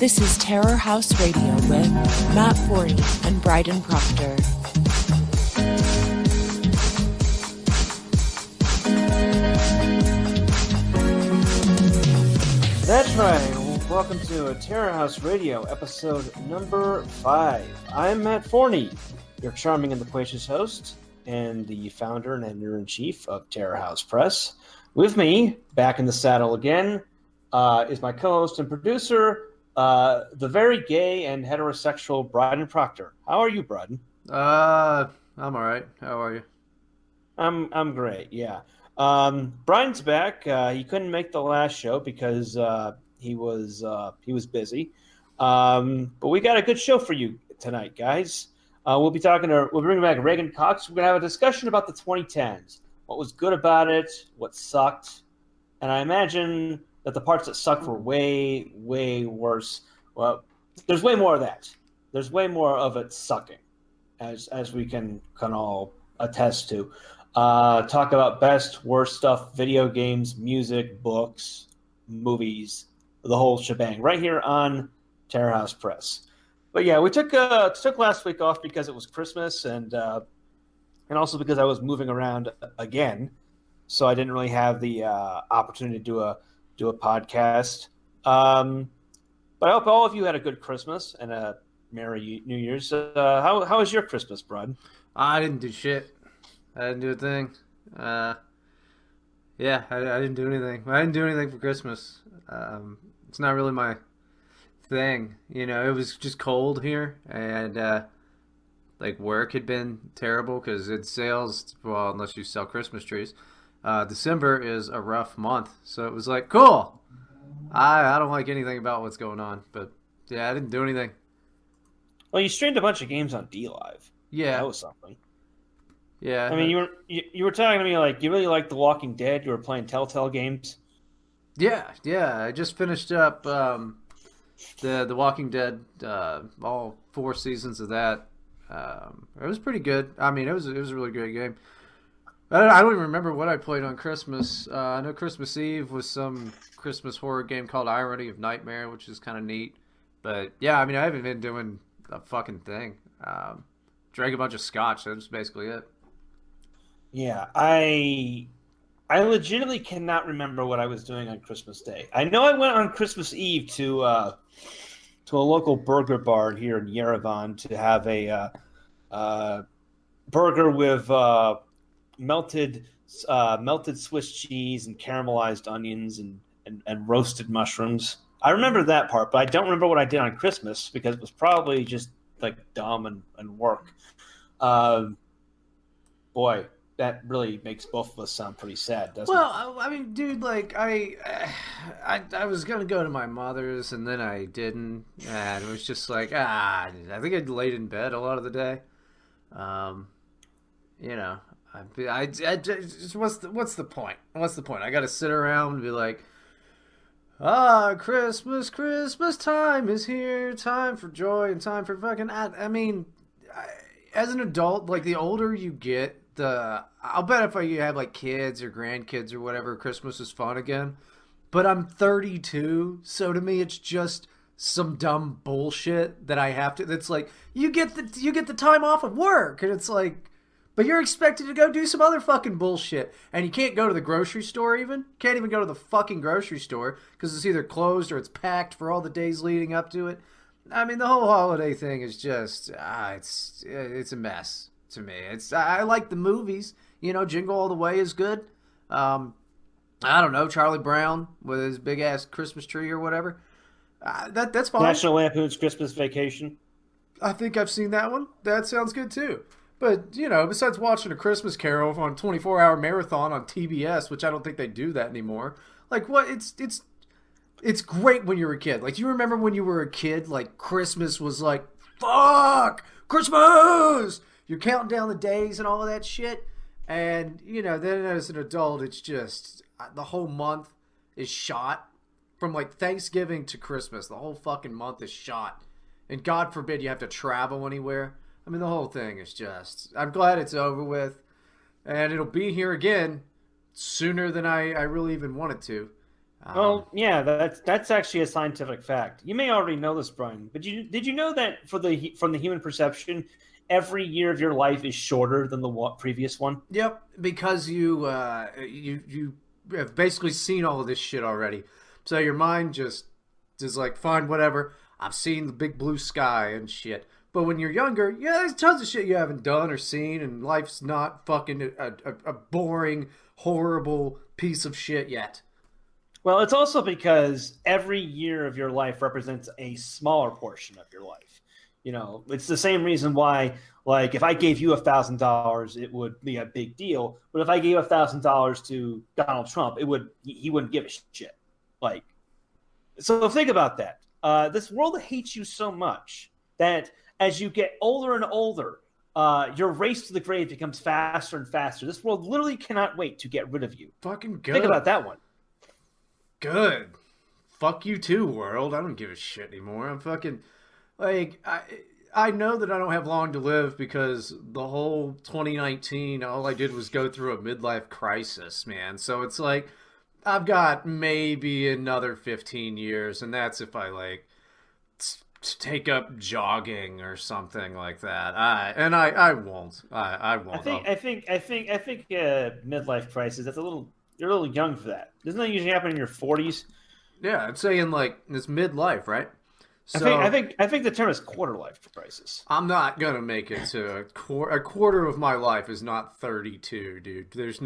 This is Terror House Radio with Matt Forney and Bryden Proctor. That's right. Welcome to Terror House Radio, episode number 5. I'm Matt Forney, your charming and loquacious host, and the founder and editor-in-chief of Terror House Press. With me, back in the saddle again, is my co-host and producer, the very gay and heterosexual Bryden Proctor. How are you, Bryden? I'm all right. How are you? I'm great. Yeah. Bryden's back. He couldn't make the last show because he was busy. But we got a good show for you tonight, guys. We'll bring back Reagan Cox. We're gonna have a discussion about the 2010s. What was good about it? What sucked? And I imagine that the parts that sucked were way, way worse. Well, there's way more of that. There's way more of it sucking, as we can all attest to. Talk about best, worst stuff, video games, music, books, movies, the whole shebang, right here on Terror House Press. But yeah, we took last week off because it was Christmas and also because I was moving around again, so I didn't really have the opportunity to do a podcast. But I hope all of you had a good Christmas and a Merry New Year's. How was your Christmas, Bud? I didn't do shit. I didn't do a thing. I didn't do anything. I didn't do anything for Christmas. It's not really my thing. You know, it was just cold here, and work had been terrible because it sales, well, unless you sell Christmas trees. December is a rough month, so it was like, cool. I don't like anything about what's going on, but yeah, I didn't do anything. Well, you streamed a bunch of games on DLive. Yeah, that was something. Yeah, I mean, you were talking to me like you really liked The Walking Dead. You were playing Telltale games. Yeah. I just finished up the Walking Dead, all 4 seasons of that. It was pretty good. I mean, it was a really great game. I don't even remember what I played on Christmas. I know Christmas Eve was some Christmas horror game called Irony of Nightmare, which is kind of neat. But yeah, I mean, I haven't been doing a fucking thing. Drank a bunch of scotch. That's basically it. Yeah, I legitimately cannot remember what I was doing on Christmas Day. I know I went on Christmas Eve to a local burger bar here in Yerevan to have a burger with melted Swiss cheese and caramelized onions and roasted mushrooms. I remember that part, but I don't remember what I did on Christmas because it was probably just like dumb and work. Boy, that really makes both of us sound pretty sad, doesn't it? Well, I mean, dude, like, I was going to go to my mother's, and then I didn't, and it was just like, I think I laid in bed a lot of the day. You know, I just, what's the point? What's the point? I got to sit around and be like, Christmas time is here, time for joy and time for fucking, I mean, as an adult, like, the older you get, I'll bet if you have like kids or grandkids or whatever, Christmas is fun again. But I'm 32, so to me it's just some dumb bullshit that I have to. That's like you get the time off of work, and it's like, but you're expected to go do some other fucking bullshit, and you can't go to the grocery store even. Can't even go to the fucking grocery store because it's either closed or it's packed for all the days leading up to it. I mean, the whole holiday thing is just it's a mess. To me, I like the movies. You know, Jingle All the Way is good. I don't know, Charlie Brown with his big ass Christmas tree or whatever. That's fine. National Lampoon's Christmas Vacation. I think I've seen that one. That sounds good too. But you know, besides watching A Christmas Carol on 24-hour marathon on TBS, which I don't think they do that anymore. Like, what? It's great when you're a kid. Like, you remember when you were a kid? Like, Christmas was like, fuck Christmas. You're counting down the days and all of that shit. And, you know, then as an adult, it's just the whole month is shot. From, like, Thanksgiving to Christmas, the whole fucking month is shot. And God forbid you have to travel anywhere. I mean, the whole thing is just... I'm glad it's over with. And it'll be here again sooner than I really even wanted to. Well, yeah, that's actually a scientific fact. You may already know this, Brian, but did you know that from the human perception, every year of your life is shorter than the previous one? Yep, because you have basically seen all of this shit already, so your mind just is like, fine, whatever. I've seen the big blue sky and shit. But when you're younger, yeah, there's tons of shit you haven't done or seen, and life's not fucking a boring, horrible piece of shit yet. Well, it's also because every year of your life represents a smaller portion of your life. It's the same reason why, like, if I gave you $1,000, it would be a big deal. But if I gave $1,000 to Donald Trump, he wouldn't give a shit. Like, so think about that. This world hates you so much that as you get older and older, your race to the grave becomes faster and faster. This world literally cannot wait to get rid of you. Fucking good. Think about that one. Good. Fuck you too, world. I don't give a shit anymore. I'm fucking... Like, I know that I don't have long to live because the whole 2019, all I did was go through a midlife crisis, man. So it's like, I've got maybe another 15 years, and that's if I, like, take up jogging or something like that. I won't. I won't. I think midlife crisis. You're a little young for that. Doesn't that usually happen in your 40s? Yeah, I'd say in like this midlife, right? So, I think the term is quarter life crisis. I'm not gonna make it to a quarter of my life is not 32, dude. That's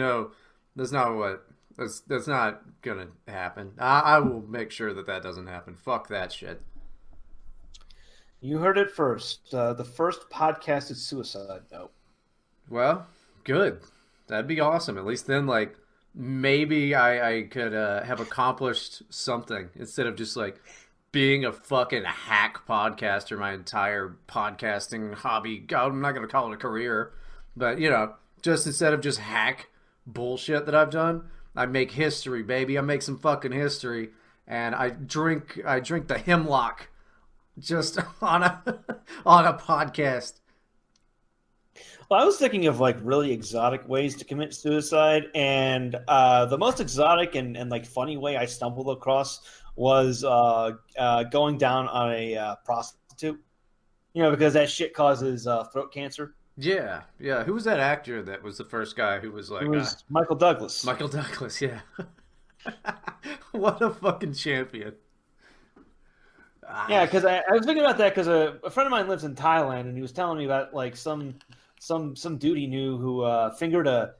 not gonna happen. I will make sure that doesn't happen. Fuck that shit. You heard it first. The first podcasted suicide note. Well, good. That'd be awesome. At least then, like, maybe I could have accomplished something instead of just like being a fucking hack podcaster my entire podcasting hobby. God, I'm not going to call it a career, but just instead of just hack bullshit that I've done, I make history, baby. I make some fucking history, and I drink the hemlock just on a podcast. Well, I was thinking of like really exotic ways to commit suicide, and the most exotic and like funny way I stumbled across was going down on a prostitute. Because that shit causes throat cancer. Yeah. Who was that actor that was the first guy who was like? It was Michael Douglas. Michael Douglas, yeah. What a fucking champion. Yeah, because I was thinking about that because a friend of mine lives in Thailand, and he was telling me about like some dude he knew who fingered a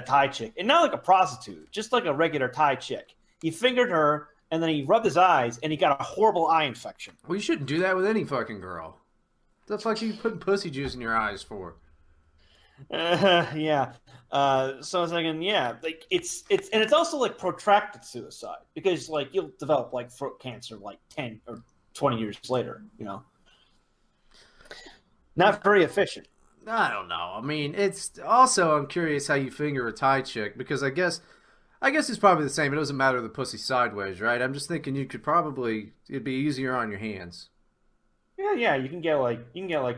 Thai chick, and not like a prostitute, just like a regular Thai chick. He fingered her, and then he rubbed his eyes, and he got a horrible eye infection. Well, you shouldn't do that with any fucking girl. What the fuck are you putting pussy juice in your eyes for? Yeah. So I was thinking, yeah, like it's also like protracted suicide because like you'll develop like throat cancer like 10 or 20 years later. Not very efficient. I don't know. I mean, it's also, I'm curious how you finger a Thai chick, because I guess it's probably the same. It doesn't matter the pussy sideways, right? I'm just thinking it'd be easier on your hands. Yeah. You can get like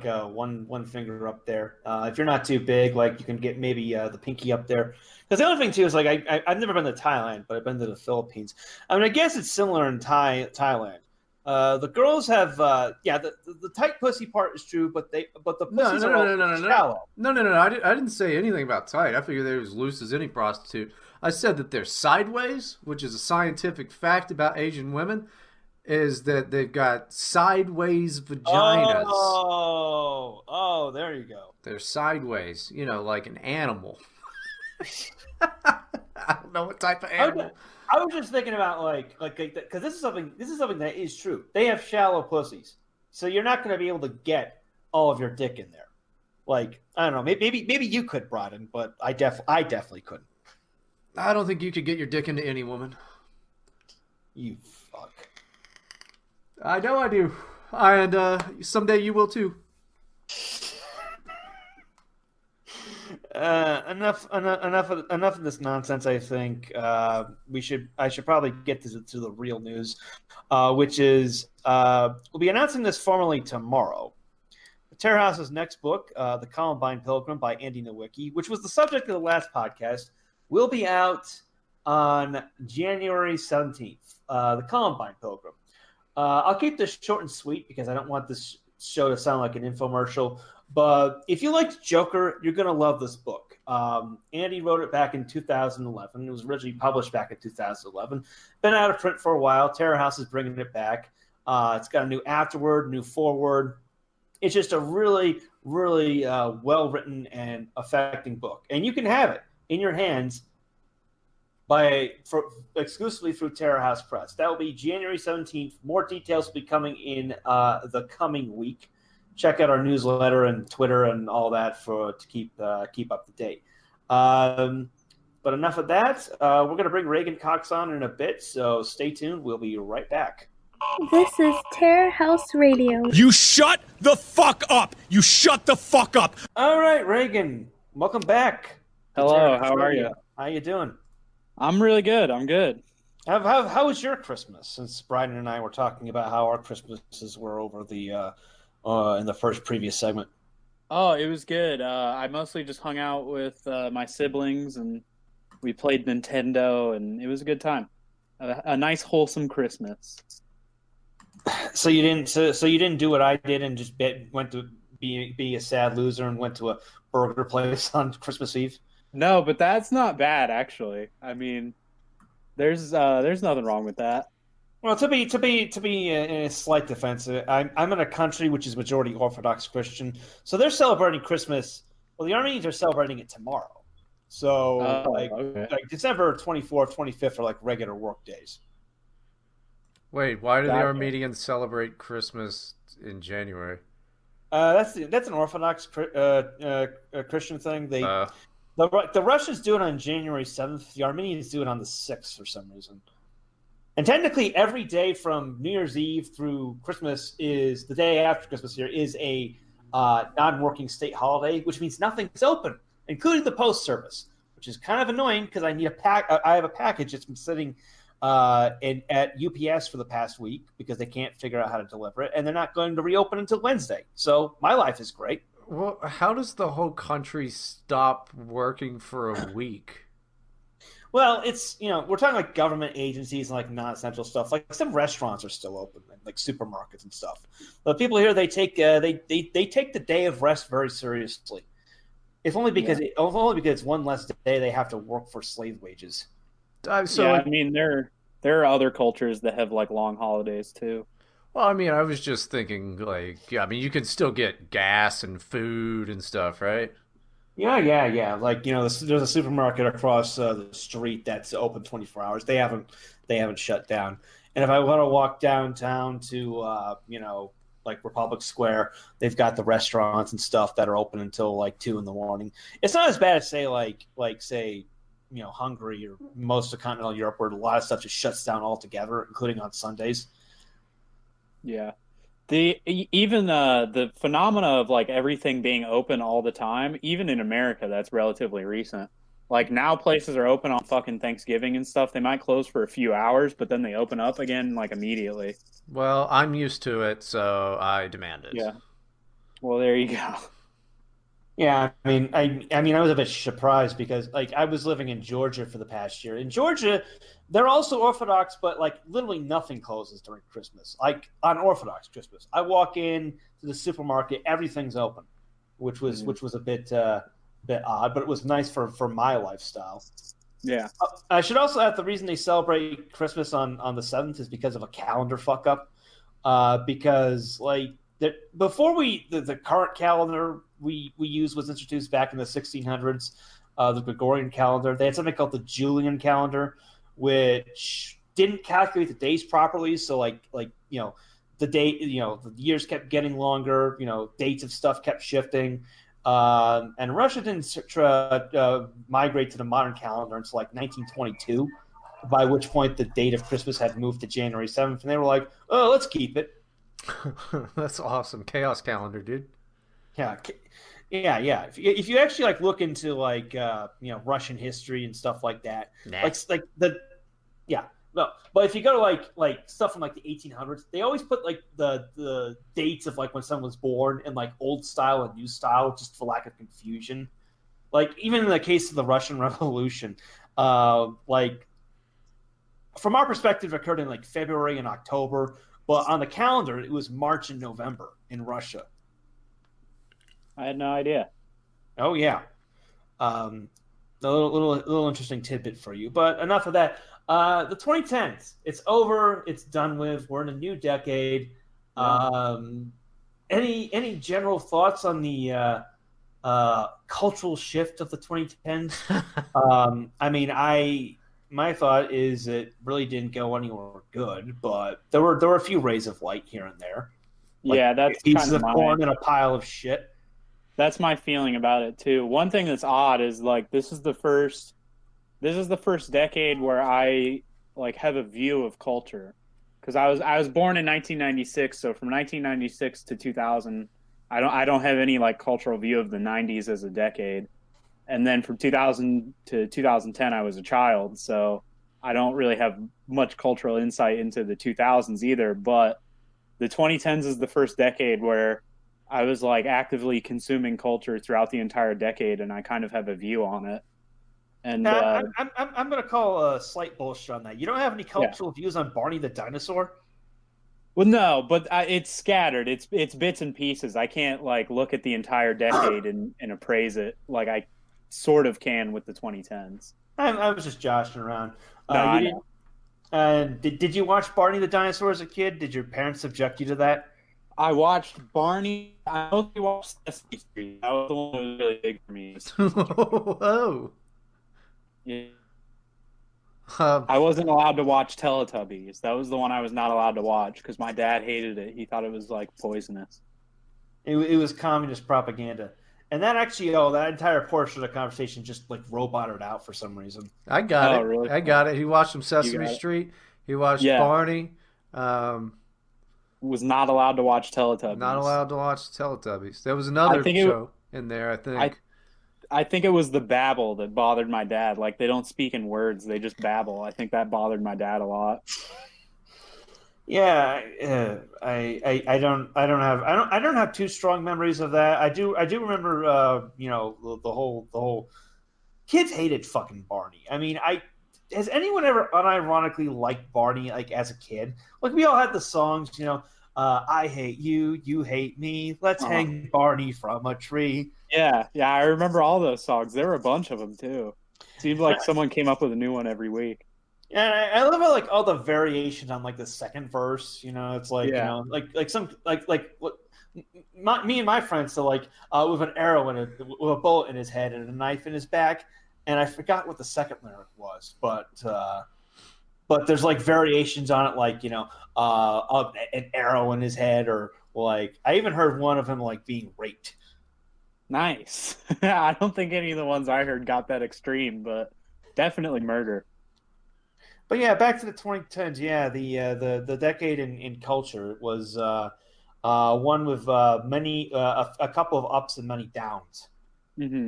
one finger up there. If you're not too big, like you can get maybe the pinky up there. Because the other thing too is like I've never been to Thailand, but I've been to the Philippines. I mean, I guess it's similar in Thailand. The girls have the tight pussy part is true, but the pussies are shallow. No. I didn't say anything about tight. I figured they're as loose as any prostitute. I said that they're sideways, which is a scientific fact about Asian women, is that they've got sideways vaginas. Oh, there you go. They're sideways, like an animal. I don't know what type of animal. I was just thinking about like because this is something that is true. They have shallow pussies, so you're not going to be able to get all of your dick in there. Like I don't know, maybe you could, Bryden, but I definitely couldn't. I don't think you could get your dick into any woman. You fuck. I know I do, and someday you will too. Enough of this nonsense. I think I should probably get to the real news, which is we'll be announcing this formally tomorrow. Terror House's next book, The Columbine Pilgrim by Andy Nowicki, which was the subject of the last podcast, will be out on January 17th, the Columbine Pilgrim. I'll keep this short and sweet because I don't want this show to sound like an infomercial. But if you liked Joker, you're going to love this book. Andy wrote it back in 2011. It was originally published back in 2011. Been out of print for a while. Terror House is bringing it back. It's got a new afterword, new foreword. It's just a really, really well-written and affecting book. And you can have it in your hands exclusively through Terror House Press. That will be January 17th. More details will be coming in the coming week. Check out our newsletter and Twitter and all that to keep up to date. But enough of that. We're going to bring Reagan Cox on in a bit, so stay tuned. We'll be right back. This is Terror House Radio. You shut the fuck up! You shut the fuck up! All right, Reagan. Welcome back. Hello, how are you? How you doing? I'm really good. I'm good. How was your Christmas? Since Bryden and I were talking about how our Christmases were over the in the previous segment. Oh, it was good. I mostly just hung out with my siblings and we played Nintendo, and it was a good time. A nice, wholesome Christmas. So you didn't do what I did and just went to be a sad loser and went to a burger place on Christmas Eve? No, but that's not bad, actually. I mean, there's nothing wrong with that. Well, to be in a slight defense, I'm in a country which is majority Orthodox Christian, so they're celebrating Christmas. Well, the Armenians are celebrating it tomorrow, so like December 24th, 25th are like regular work days. Wait, why do the Armenians celebrate Christmas in January? That's an Orthodox Christian thing. The Russians do it on January 7th. The Armenians do it on the 6th for some reason. And technically, every day from New Year's Eve through Christmas is the day after Christmas here is a non-working state holiday, which means nothing's open, including the post service, which is kind of annoying because I have a package that's been sitting at UPS for the past week because they can't figure out how to deliver it, and they're not going to reopen until Wednesday. So my life is great. Well, how does the whole country stop working for a week? Well, it's, we're talking like government agencies and like non-essential stuff. Like some restaurants are still open, like supermarkets and stuff. But people here, they take the day of rest very seriously. If only because it's one less day they have to work for slave wages. I mean, there are other cultures that have like long holidays too. Well, I mean, I was just thinking you can still get gas and food and stuff, right? Yeah. Like, there's a supermarket across the street that's open 24 hours. They haven't shut down. And if I want to walk downtown to, like Republic Square, they've got the restaurants and stuff that are open until like 2 a.m. It's not as bad as say Hungary or most of continental Europe, where a lot of stuff just shuts down altogether, including on Sundays. Yeah. The phenomena of like everything being open all the time, even in America, that's relatively recent. Like now places are open on fucking Thanksgiving and stuff. They might close for a few hours, but then they open up again like immediately. Well, I'm used to it, so I demand it. Yeah. Well, there you go. Yeah, I mean, I was a bit surprised because like I was living in Georgia for the past year. In Georgia, they're also Orthodox, but like literally nothing closes during Christmas. Like on Orthodox Christmas, I walk in to the supermarket, everything's open, which was a bit odd, but it was nice for my lifestyle. Yeah. I should also add the reason they celebrate Christmas on the 7th is because of a calendar fuck up. Because like before the current calendar we use was introduced back in the 1600s, the Gregorian calendar. They had something called the Julian calendar, which didn't calculate the days properly. So the date, the years kept getting longer. Dates of stuff kept shifting. And Russia didn't migrate to the modern calendar until like 1922, by which point the date of Christmas had moved to January 7th, and they were like, "Oh, let's keep it." That's awesome. Chaos calendar, dude. Yeah. If you actually like look into like Russian history and stuff like that, but if you go to like stuff from like the 1800s, they always put like the dates of like when someone was born in like old style and new style, just for lack of confusion. Like even in the case of the Russian Revolution, like from our perspective, occurred in like February and October, but on the calendar, it was March and November in Russia. I had no idea. Oh yeah, a little interesting tidbit for you. But enough of that. The 2010s, it's over. It's done with. We're in a new decade. Yeah. Any general thoughts on the cultural shift of the 2010s? My thought is it really didn't go anywhere good, but there were a few rays of light here and there. Like Yeah, that's pieces kind of corn and a pile of shit. That's my feeling about it too. One thing that's odd is like this is the first decade where I like have a view of culture, because I was born in 1996, so from 1996 to 2000, I don't have any like cultural view of the 90s as a decade, and then from 2000 to 2010 I was a child, so I don't really have much cultural insight into the 2000s either. But the 2010s is the first decade where I was like actively consuming culture throughout the entire decade, and I kind of have a view on it. And I'm going to call a slight bullshit on that. You don't have any cultural views on Barney the dinosaur? Well, no, but it's scattered. It's bits and pieces. I can't like look at the entire decade and appraise it like I sort of can with the 2010s. I was just joshing around. No, I know. Did you watch Barney the dinosaur as a kid? Did your parents subject you to that? I watched Barney. I mostly watched Sesame Street. That was the one that was really big for me. Whoa. Yeah. I wasn't allowed to watch Teletubbies. That was the one I was not allowed to watch because my dad hated it. He thought it was like poisonous. It was communist propaganda. And that actually, that entire portion of the conversation just like roboted out for some reason. I got it. Really? I got it. He watched some Sesame Street. He watched Barney. Was not allowed to watch Teletubbies. Not allowed to watch Teletubbies. There was another show in there, I think. I think it was the babble that bothered my dad. Like they don't speak in words; they just babble. I think that bothered my dad a lot. Yeah, I don't have too strong memories of that. I do remember the whole kids hated fucking Barney. I mean, has anyone ever unironically liked Barney like as a kid? Like we all had the songs, I hate you, you hate me. Let's hang Barney from a tree. Yeah, I remember all those songs. There were a bunch of them too. Seemed like someone came up with a new one every week. Yeah, I love how like all the variations on like the second verse. It's like like some like what me and my friends so like with an arrow with a bullet in his head and a knife in his back, and I forgot what the second lyric was, but there's like variations on it, like an arrow in his head, or like I even heard one of him like being raped. Nice. I don't think any of the ones I heard got that extreme, but definitely murder. But yeah, back to the 2010s. Yeah, the decade in culture was one with many a couple of ups and many downs. Mm-hmm.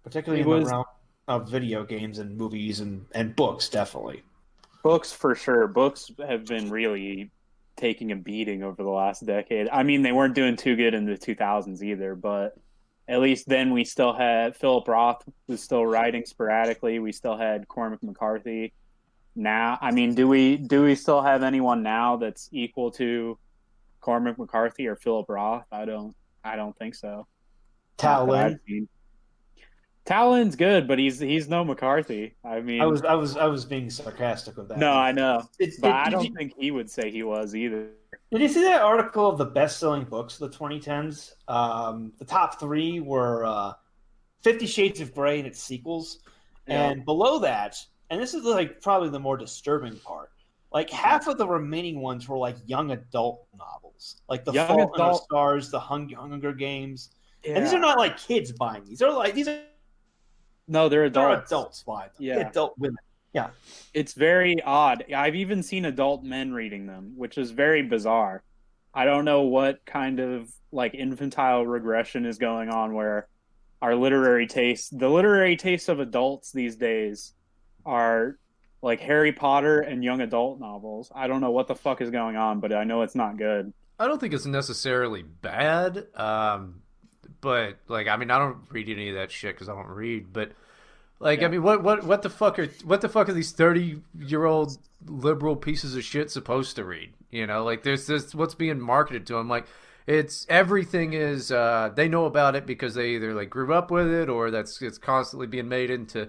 Particularly in the realm of video games and movies and books, definitely. Books for sure. Books have been really taking a beating over the last decade. I mean, they weren't doing too good in the 2000s either, but at least then we still had Philip Roth was still writing sporadically. We still had Cormac McCarthy. Now, I mean, do we still have anyone now that's equal to Cormac McCarthy or Philip Roth? I don't think so. Talon's good, but he's no McCarthy. I mean, I was being sarcastic with that. No, I know, but I don't think he would say he was either. Did you see that article of the best-selling books of the 2010s? The top three were 50 Shades of Grey and its sequels, and below that, and this is like probably the more disturbing part, like half of the remaining ones were like young adult novels, like The Fault in Our Stars, The Hunger Games, and these are not like kids buying these. No, they're adults. They're adults buying them. Yeah. Adult women. Yeah. It's very odd. I've even seen adult men reading them, which is very bizarre. I don't know what kind of like infantile regression is going on where the literary tastes of adults these days are like Harry Potter and young adult novels. I don't know what the fuck is going on, but I know it's not good. I don't think it's necessarily bad. But like, I mean, I don't read any of that shit because I don't read. But Like, I mean, what the fuck are these 30-year-old liberal pieces of shit supposed to read? You know, like there's this what's being marketed to them. Like, it's everything is they know about it because they either like grew up with it or it's constantly being made into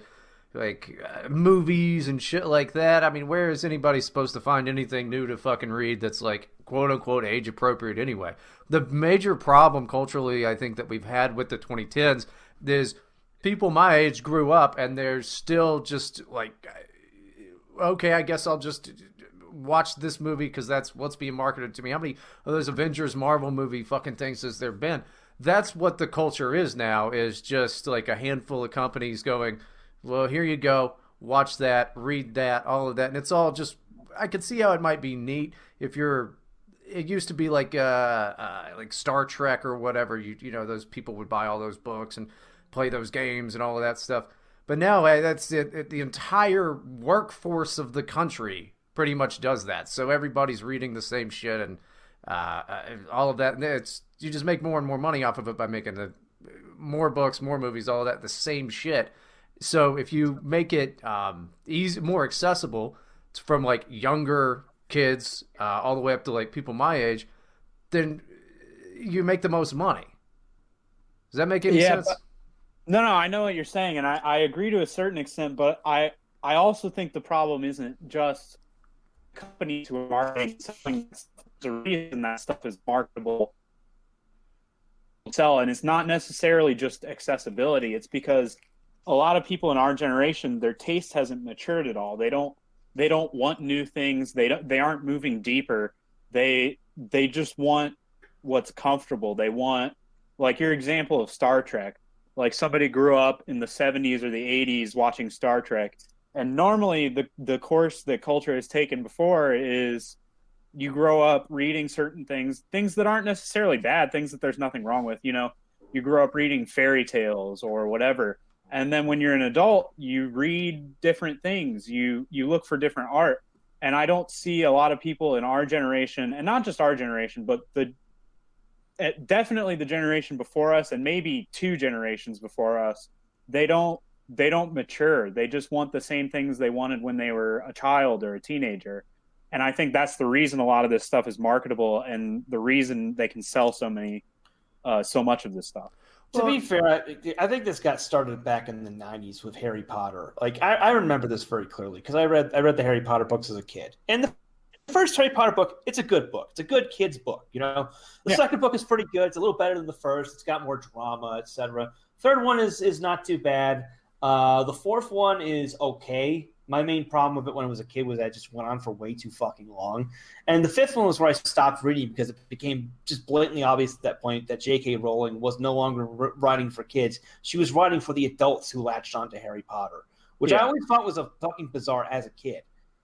like movies and shit like that. I mean, where is anybody supposed to find anything new to fucking read that's like quote unquote age appropriate anyway? The major problem culturally, I think, that we've had with the 2010s is people my age grew up and they're still just like, okay, I guess I'll just watch this movie because that's what's being marketed to me. How many of those Avengers Marvel movie fucking things has there been? That's what the culture is now, is just like a handful of companies going, well, here you go, watch that, read that, all of that. And it's all just, I could see how it might be neat if you're, it used to be like Star Trek or whatever, you know, those people would buy all those books and play those games and all of that stuff. But now that's it. The entire workforce of the country pretty much does that. So everybody's reading the same shit and all of that. And you just make more and more money off of it by making more books, more movies, all of that, the same shit. So if you make it more accessible from like younger kids all the way up to like people my age, then you make the most money. Does that make any sense? No, I know what you're saying, and I agree to a certain extent, but I also think the problem isn't just companies who are marketing something. The reason that stuff is marketable sell, and it's not necessarily just accessibility. It's because a lot of people in our generation, their taste hasn't matured at all. They don't want new things. They aren't moving deeper. They just want what's comfortable. They want, like your example of Star Trek. Like somebody grew up in the 70s or the 80s watching Star Trek. And normally the course that culture has taken before is you grow up reading certain things that aren't necessarily bad, things that there's nothing wrong with. You know, you grow up reading fairy tales or whatever. And then when you're an adult, you read different things. You look for different art. And I don't see a lot of people in our generation, and not just our generation, but definitely the generation before us and maybe two generations before us, they don't mature. They just want the same things they wanted when they were a child or a teenager. And I think that's the reason a lot of this stuff is marketable and the reason they can sell so much of this stuff. To be fair, I think this got started back in the 90s with Harry Potter. Like I remember this very clearly because I read the Harry Potter books as a kid. And the first Harry Potter book, it's a good book. It's a good kid's book, you know. The second book is pretty good. It's a little better than the first. It's got more drama, etc. Third one is not too bad. The fourth one is okay. My main problem with it when I was a kid was that it just went on for way too fucking long. And the fifth one was where I stopped reading because it became just blatantly obvious at that point that J.K. Rowling was no longer writing for kids. She was writing for the adults who latched onto Harry Potter, which I always thought was a fucking bizarre as a kid.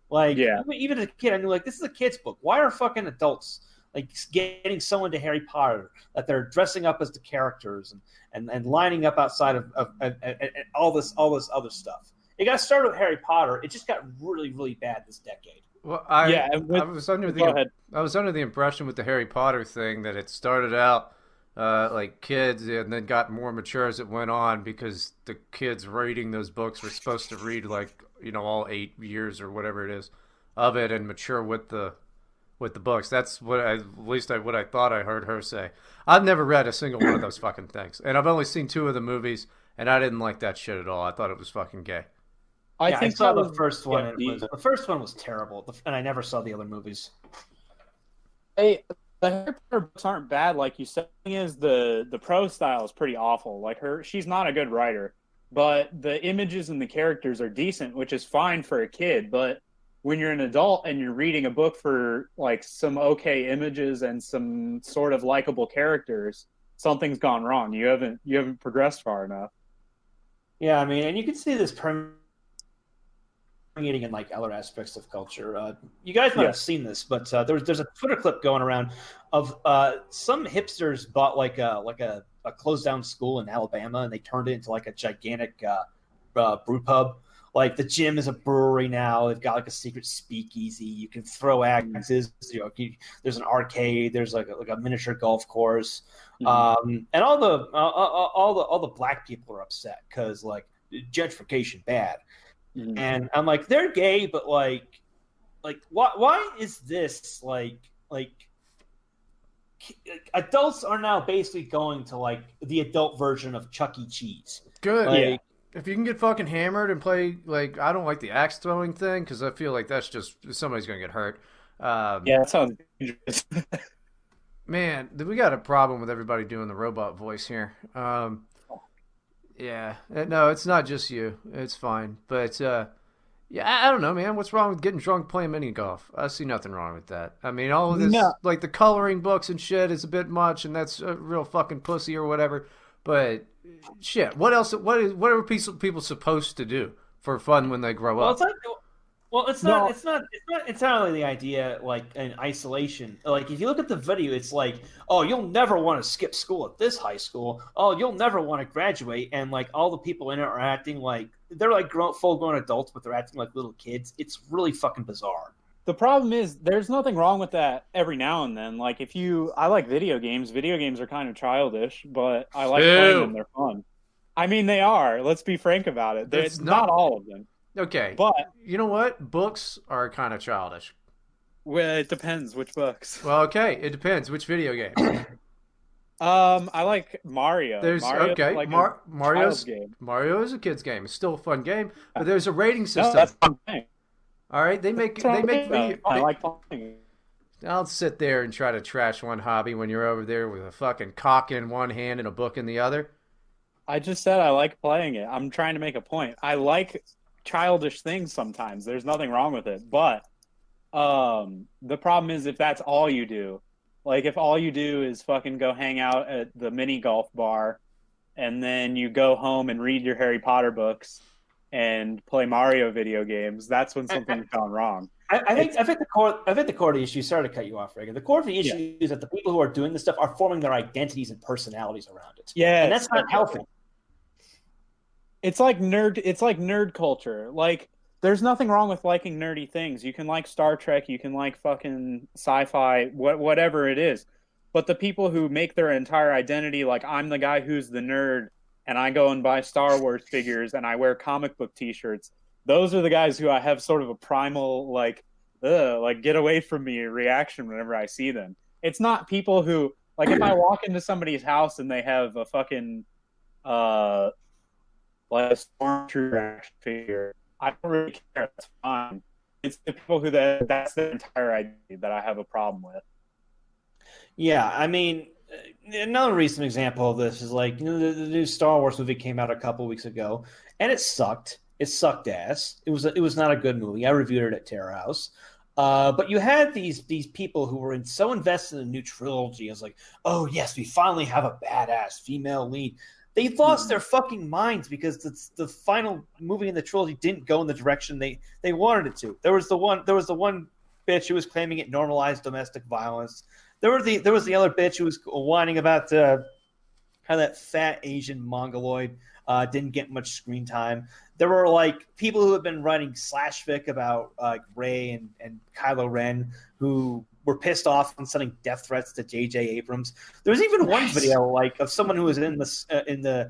Like, even as a kid, I knew, like, this is a kid's book. Why are fucking adults, like, getting so into Harry Potter that they're dressing up as the characters and lining up outside of all this other stuff? It got started with Harry Potter. It just got really, really bad this decade. Well, I was under the impression with the Harry Potter thing that it started out like kids and then got more mature as it went on because the kids reading those books were supposed to read like, you know, all 8 years or whatever it is of it and mature with the books. That's what I thought I heard her say. I've never read a single one of those fucking things, and I've only seen 2 of the movies, and I didn't like that shit at all. I thought it was fucking gay. I saw the first one. The first one was terrible, and I never saw the other movies. Hey, the Harry Potter books aren't bad, like you said. The thing is, the prose style is pretty awful. Like she's not a good writer, but the images and the characters are decent, which is fine for a kid. But when you're an adult and you're reading a book for like some okay images and some sort of likable characters, something's gone wrong. You haven't progressed far enough. Yeah, I mean, and you can see this permeating in like other aspects of culture. You guys might have seen this, but there's a Twitter clip going around of some hipsters bought like a closed down school in Alabama, and they turned it into like a gigantic brew pub. Like the gym is a brewery now. They've got like a secret speakeasy. You can throw axes. You know, there's an arcade. There's like a miniature golf course. And all the black people are upset because like gentrification bad. Mhm. And I'm like, they're gay, but like why is this like adults are now basically going to like the adult version of Chuck E. Cheese. Good. Like, If you can get fucking hammered and play, like, I don't like the axe throwing thing because I feel like that's just somebody's gonna get hurt. Yeah, that sounds dangerous. Man, we got a problem with everybody doing the robot voice here. Yeah, no, it's not just you. It's fine, but yeah, I don't know, man. What's wrong with getting drunk playing mini golf? I see nothing wrong with that. I mean, all of this, like the coloring books and shit, is a bit much, and that's a real fucking pussy or whatever. But shit, what else? What are people supposed to do for fun when they grow up? It's not entirely the idea like in isolation. Like if you look at the video, it's like, oh, you'll never want to skip school at this high school. Oh, you'll never want to graduate, and like all the people in it are acting like they're like full-grown adults, but they're acting like little kids. It's really fucking bizarre. The problem is there's nothing wrong with that every now and then. Like I like video games. Video games are kind of childish, but I like playing them. They're fun. I mean, they are. Let's be frank about it. It's not all of them. Okay, but you know what? Books are kind of childish. Well, it depends which books. Well, okay, it depends which video game. I like Mario. Mario's game. Mario is a kid's game. It's still a fun game, but there's a rating system. No, that's fun thing. All right, they make video. I like playing. Don't sit there and try to trash one hobby when you're over there with a fucking cock in one hand and a book in the other. I just said I like playing it. I'm trying to make a point. I like childish things sometimes. There's nothing wrong with it, but the problem is if that's all you do. Like if all you do is fucking go hang out at the mini golf bar and then you go home and read your Harry Potter books and play Mario video games, that's when something's gone wrong. I think the core of the issue, sorry to cut you off, Reagan. The core of the issue is that the people who are doing this stuff are forming their identities and personalities around it. Yeah. And that's not healthy. It's like nerd culture. Like there's nothing wrong with liking nerdy things. You can like Star Trek, you can like fucking sci-fi, whatever it is. But the people who make their entire identity like I'm the guy who's the nerd and I go and buy Star Wars figures and I wear comic book t-shirts, those are the guys who I have sort of a primal like get away from me reaction whenever I see them. It's not people who like if I walk into somebody's house and they have a fucking like a stormtrooper action figure, I don't really care. That's fine. It's the people who that's the entire idea that I have a problem with. Yeah, I mean, another recent example of this is like the new Star Wars movie came out a couple weeks ago, and it sucked. It sucked ass. It was not a good movie. I reviewed it at Terror House. But you had these people who were so invested in the new trilogy. I was like, oh yes, we finally have a badass female lead. They lost their fucking minds because the final movie in the trilogy didn't go in the direction they wanted it to. There was the one bitch who was claiming it normalized domestic violence. There was the other bitch who was whining about how that fat Asian mongoloid didn't get much screen time. There were like people who have been writing slash fic about Rey and Kylo Ren who were pissed off and sending death threats to J.J. Abrams. There was even one video like of someone who was in the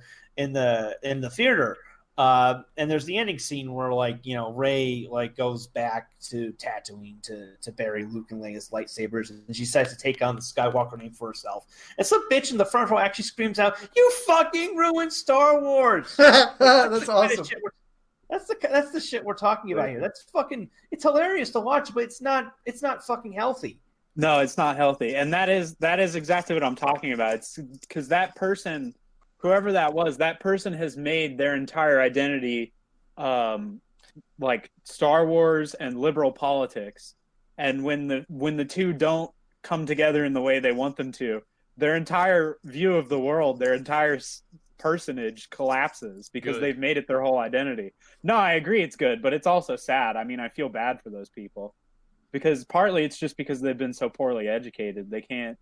theater, and there's the ending scene where like Rey like goes back to Tatooine to bury Luke and Leia's lightsabers, and she decides to take on the Skywalker name for herself. And some bitch in the front row actually screams out, "You fucking ruined Star Wars!" That's awesome. That's the shit we're talking about here. That's fucking. It's hilarious to watch, but it's not fucking healthy. No, it's not healthy, and that is exactly what I'm talking about. It's because that person, whoever that was, that person has made their entire identity, like Star Wars and liberal politics, and when the two don't come together in the way they want them to, their entire view of the world, their entire personage collapses because they've made it their whole identity. No, I agree it's good, but it's also sad. I mean, I feel bad for those people because partly it's just because they've been so poorly educated. They can't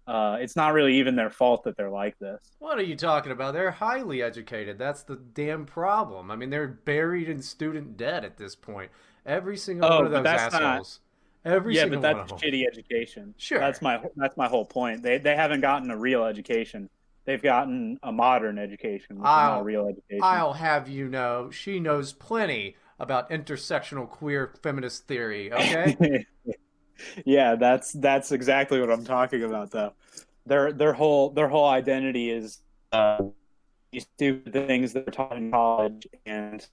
it's not really even their fault that they're like this. What are you talking about? They're highly educated. That's the damn problem. I mean, they're buried in student debt at this point. Every single one of those assholes. Every single one of them. Shitty education. Sure. That's my whole point. They haven't gotten a real education. they've gotten a modern education, which is not a real education. I'll have you know, she knows plenty about intersectional queer feminist theory. Okay. Yeah, that's exactly what I'm talking about, though. Their whole identity is these stupid things that were taught in college and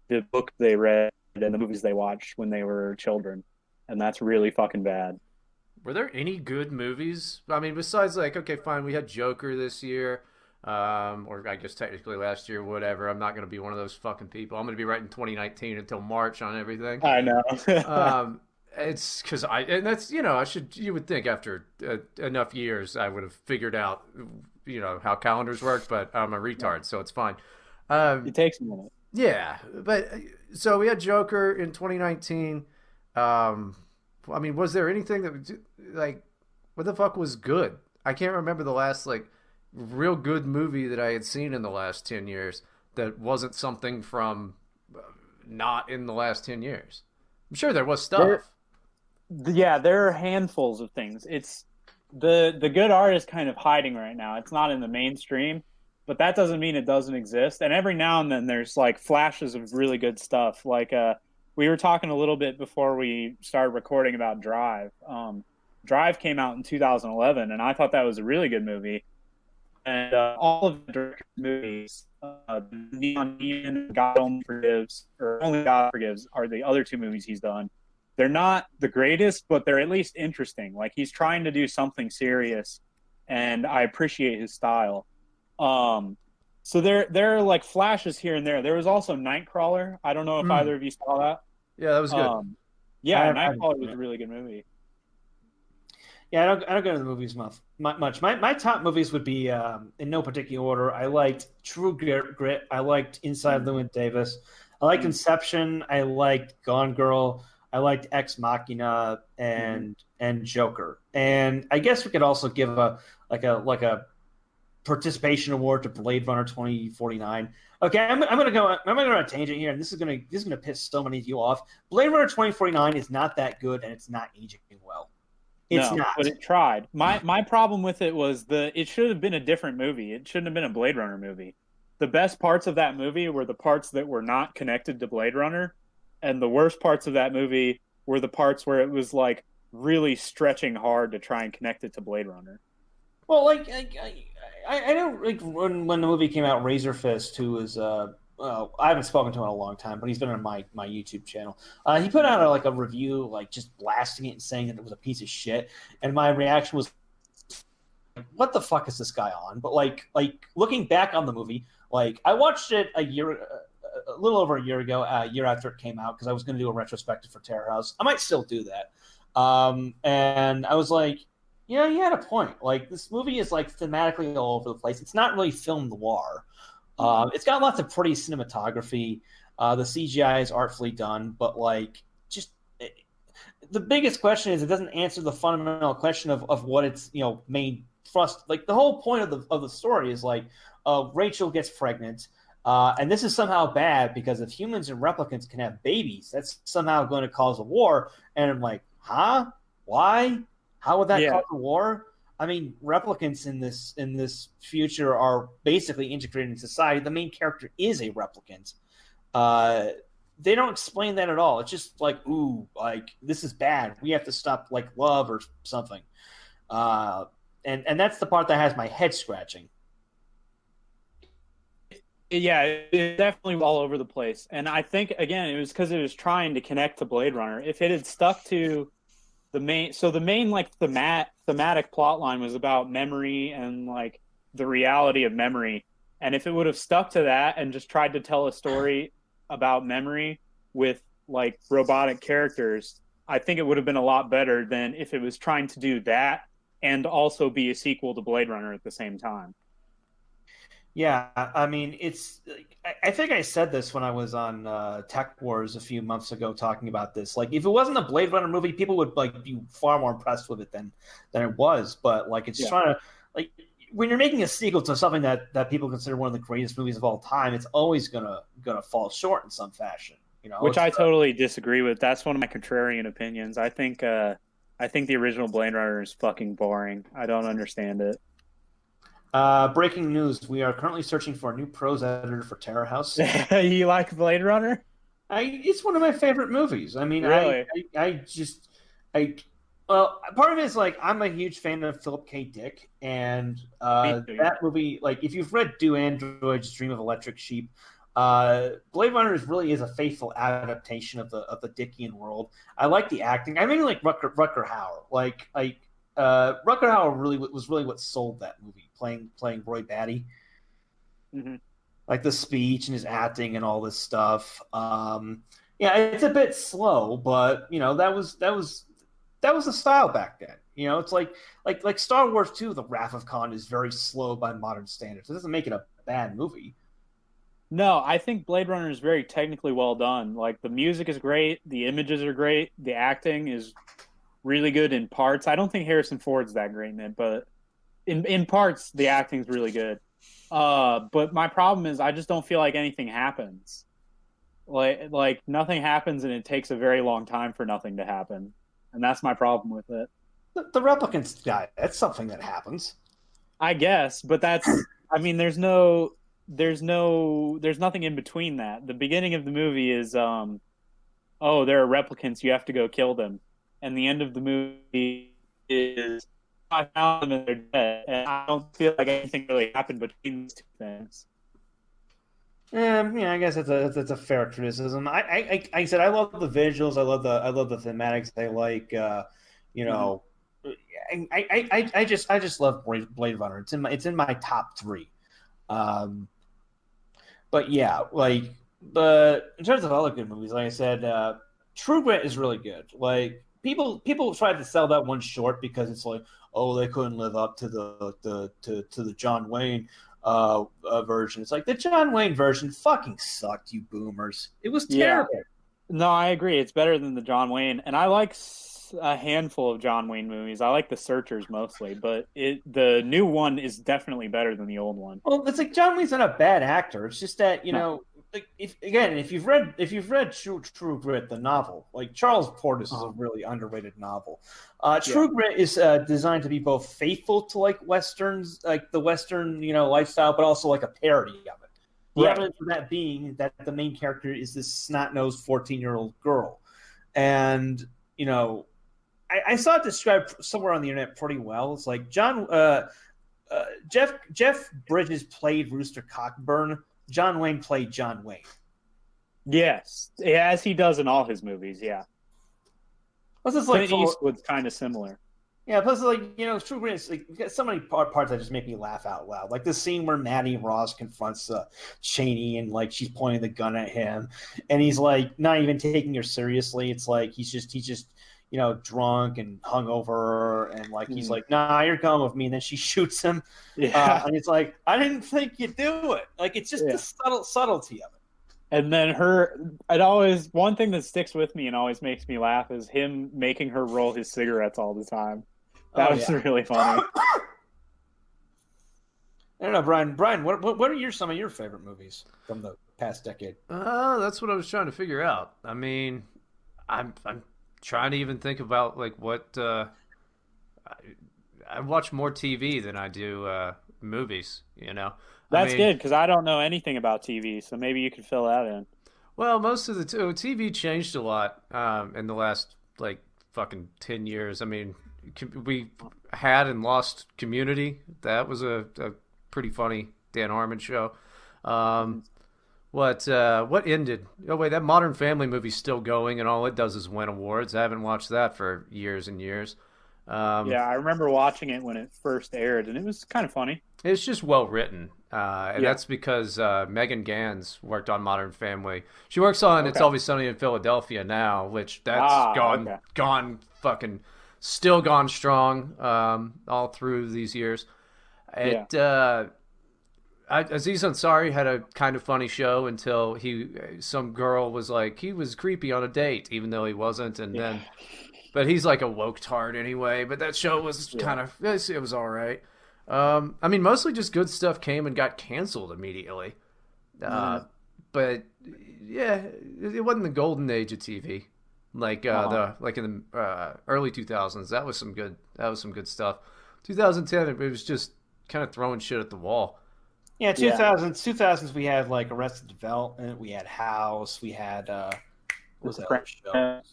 the book they read and the movies they watched when they were children, and that's really fucking bad. Were there any good movies? I mean, besides like, okay, fine, we had Joker this year, or I guess technically last year, whatever. I'm not going to be one of those fucking people. I'm going to be writing 2019 until March on everything. I know. It's because and that's, you would think after enough years I would have figured out, how calendars work, but I'm a retard, so it's fine. It takes a minute. Yeah, but so we had Joker in 2019. I mean, was there anything that like, what the fuck was good? I can't remember the last like real good movie that I had seen in the last 10 years that wasn't something from not in the last 10 years. I'm sure there was stuff. There are handfuls of things. It's the good art is kind of hiding right now. It's not in the mainstream, but that doesn't mean it doesn't exist. And every now and then there's like flashes of really good stuff. Like we were talking a little bit before we started recording about Drive. Drive came out in 2011, and I thought that was a really good movie. And all of the director's movies, Neon Demon, God Only Forgives, or Only God Forgives, are the other two movies he's done. They're not the greatest, but they're at least interesting. Like, he's trying to do something serious, and I appreciate his style. So there are like flashes here and there. There was also Nightcrawler. I don't know if either of you saw that. Yeah, that was good. Nightcrawler was a really good movie. Yeah, I don't go to the movies much. My top movies would be in no particular order. I liked True Grit. I liked Inside Llewyn Davis. I liked Inception. I liked Gone Girl. I liked Ex Machina and Joker. And I guess we could also give a participation award to Blade Runner 2049. Okay, I'm gonna go on a tangent here, and this is gonna piss so many of you off. Blade Runner 2049 is not that good, and it's not aging well. It's not. But it tried. My problem with it was it should have been a different movie. It shouldn't have been a Blade Runner movie. The best parts of that movie were the parts that were not connected to Blade Runner, and the worst parts of that movie were the parts where it was like really stretching hard to try and connect it to Blade Runner. Well, like I don't like when the movie came out, Razor Fist, who was I haven't spoken to him in a long time, but he's been on my YouTube channel. He put out a review, like just blasting it and saying that it was a piece of shit. And my reaction was, "What the fuck is this guy on?" But like looking back on the movie, like I watched it a little over a year ago, a year after it came out, because I was going to do a retrospective for Terror House. I might still do that. And I was like, yeah, you had a point. Like, this movie is like thematically all over the place. It's not really film noir. It's got lots of pretty cinematography. The CGI is artfully done, but the biggest question is it doesn't answer the fundamental question of what its main thrust. Like, the whole point of the story is like Rachel gets pregnant, and this is somehow bad because if humans and replicants can have babies, that's somehow going to cause a war. And I'm like, huh? Why? How would that cause a war? I mean, replicants in this future are basically integrated in society. The main character is a replicant. They don't explain that at all. It's just like, ooh, like this is bad. We have to stop like love or something. And that's the part that has my head scratching. Yeah, it's definitely all over the place. And I think, again, it was because it was trying to connect to Blade Runner. If it had stuck to the main like thematic plot line was about memory and like the reality of memory. And if it would have stuck to that and just tried to tell a story about memory with like robotic characters, I think it would have been a lot better than if it was trying to do that and also be a sequel to Blade Runner at the same time. Yeah, I mean, I think I said this when I was on Tech Wars a few months ago talking about this. Like, if it wasn't a Blade Runner movie, people would like be far more impressed with it than it was. But like, it's trying to like when you're making a sequel to something that people consider one of the greatest movies of all time, it's always gonna fall short in some fashion. Which I totally disagree with. That's one of my contrarian opinions. I think the original Blade Runner is fucking boring. I don't understand it. Breaking news: we are currently searching for a new prose editor for Terror House. You like Blade Runner? It's one of my favorite movies. I mean, Really? well, part of it is like I'm a huge fan of Philip K. Dick, and Me too. that movie, like if you've read Do Androids Dream of Electric Sheep, Blade Runner really is a faithful adaptation of the Dickian world. I like the acting. I mean, like Rutger Hauer, Rutger Hauer was really what sold that movie, playing Roy Batty. Mm-hmm. Like the speech and his acting and all this stuff. Yeah, it's a bit slow, but that was the style back then. It's like Star Wars 2, The Wrath of Khan is very slow by modern standards. It doesn't make it a bad movie. No, I think Blade Runner is very technically well done. Like the music is great, the images are great, the acting is really good in parts. I don't think Harrison Ford's that great in it, but in parts the acting's really good. But my problem is I just don't feel like anything happens. Like nothing happens, and it takes a very long time for nothing to happen, and that's my problem with it. The replicants guy, that's something that happens. I guess, but there's nothing in between that. The beginning of the movie is there are replicants, you have to go kill them, and the end of the movie is I found them and they're dead, and I don't feel like anything really happened between these two things. I guess that's a fair criticism. I said I love the visuals. I love the thematics. I like I just love Blade Runner. It's in my top 3. But yeah, but in terms of other good movies, like I said, True Grit is really good. Like people tried to sell that one short because it's like, oh, they couldn't live up to the John Wayne version. It's like the John Wayne version fucking sucked, you boomers. It was terrible. Yeah. No, I agree. It's better than the John Wayne, and I like a handful of John Wayne movies. I like The Searchers mostly, but the new one is definitely better than the old one. Well, it's like John Wayne's not a bad actor. It's just that like if you've read True Grit, the novel, like Charles Portis is a really underrated novel. True Grit is designed to be both faithful to like westerns, like the Western lifestyle, but also like a parody of it. The evidence for that being that the main character is this snot-nosed 14-year-old girl, and I saw it described somewhere on the internet pretty well. It's like Jeff Bridges played Rooster Cockburn. John Wayne played John Wayne. Yes, as he does in all his movies. Yeah, plus it's like Clint Eastwood's kind of similar. Yeah, plus like True Grit is like so many parts that just make me laugh out loud. Like the scene where Maddie Ross confronts Cheney and like she's pointing the gun at him, and he's like not even taking her seriously. It's like he's just drunk and hungover, and like he's like, "Nah, you're going with me." And then she shoots him, and it's like, "I didn't think you'd do it." Like it's just the subtlety of it. And then one thing that sticks with me and always makes me laugh is him making her roll his cigarettes all the time. That was really funny. I don't know, Brian. What are some of your favorite movies from the past decade? That's what I was trying to figure out. I mean, I'm trying to even think about like what I watch more TV than I do movies. That's good because I don't know anything about TV, so maybe you could fill that in. Well, most of the TV changed a lot in the last like fucking 10 years. I mean, we had and lost Community. That was a pretty funny Dan Harmon show. What ended? Oh wait, that Modern Family movie's still going, and all it does is win awards. I haven't watched that for years and years. Yeah, I remember watching it when it first aired, and it was kind of funny. It's just well written, and that's because Megan Gans worked on Modern Family. She works on It's Always Sunny in Philadelphia now, which that's gone fucking still gone strong all through these years. Aziz Ansari had a kind of funny show until some girl was like he was creepy on a date, even though he wasn't, and then. But he's like a woke tard anyway. But that show was kind of it was all right. I mean, mostly just good stuff came and got canceled immediately. But yeah, it wasn't the golden age of TV like in the early 2000s. That was some good stuff. 2010 it was just kind of throwing shit at the wall. Yeah, 2000s we had like Arrested Development, we had House, we had what was that other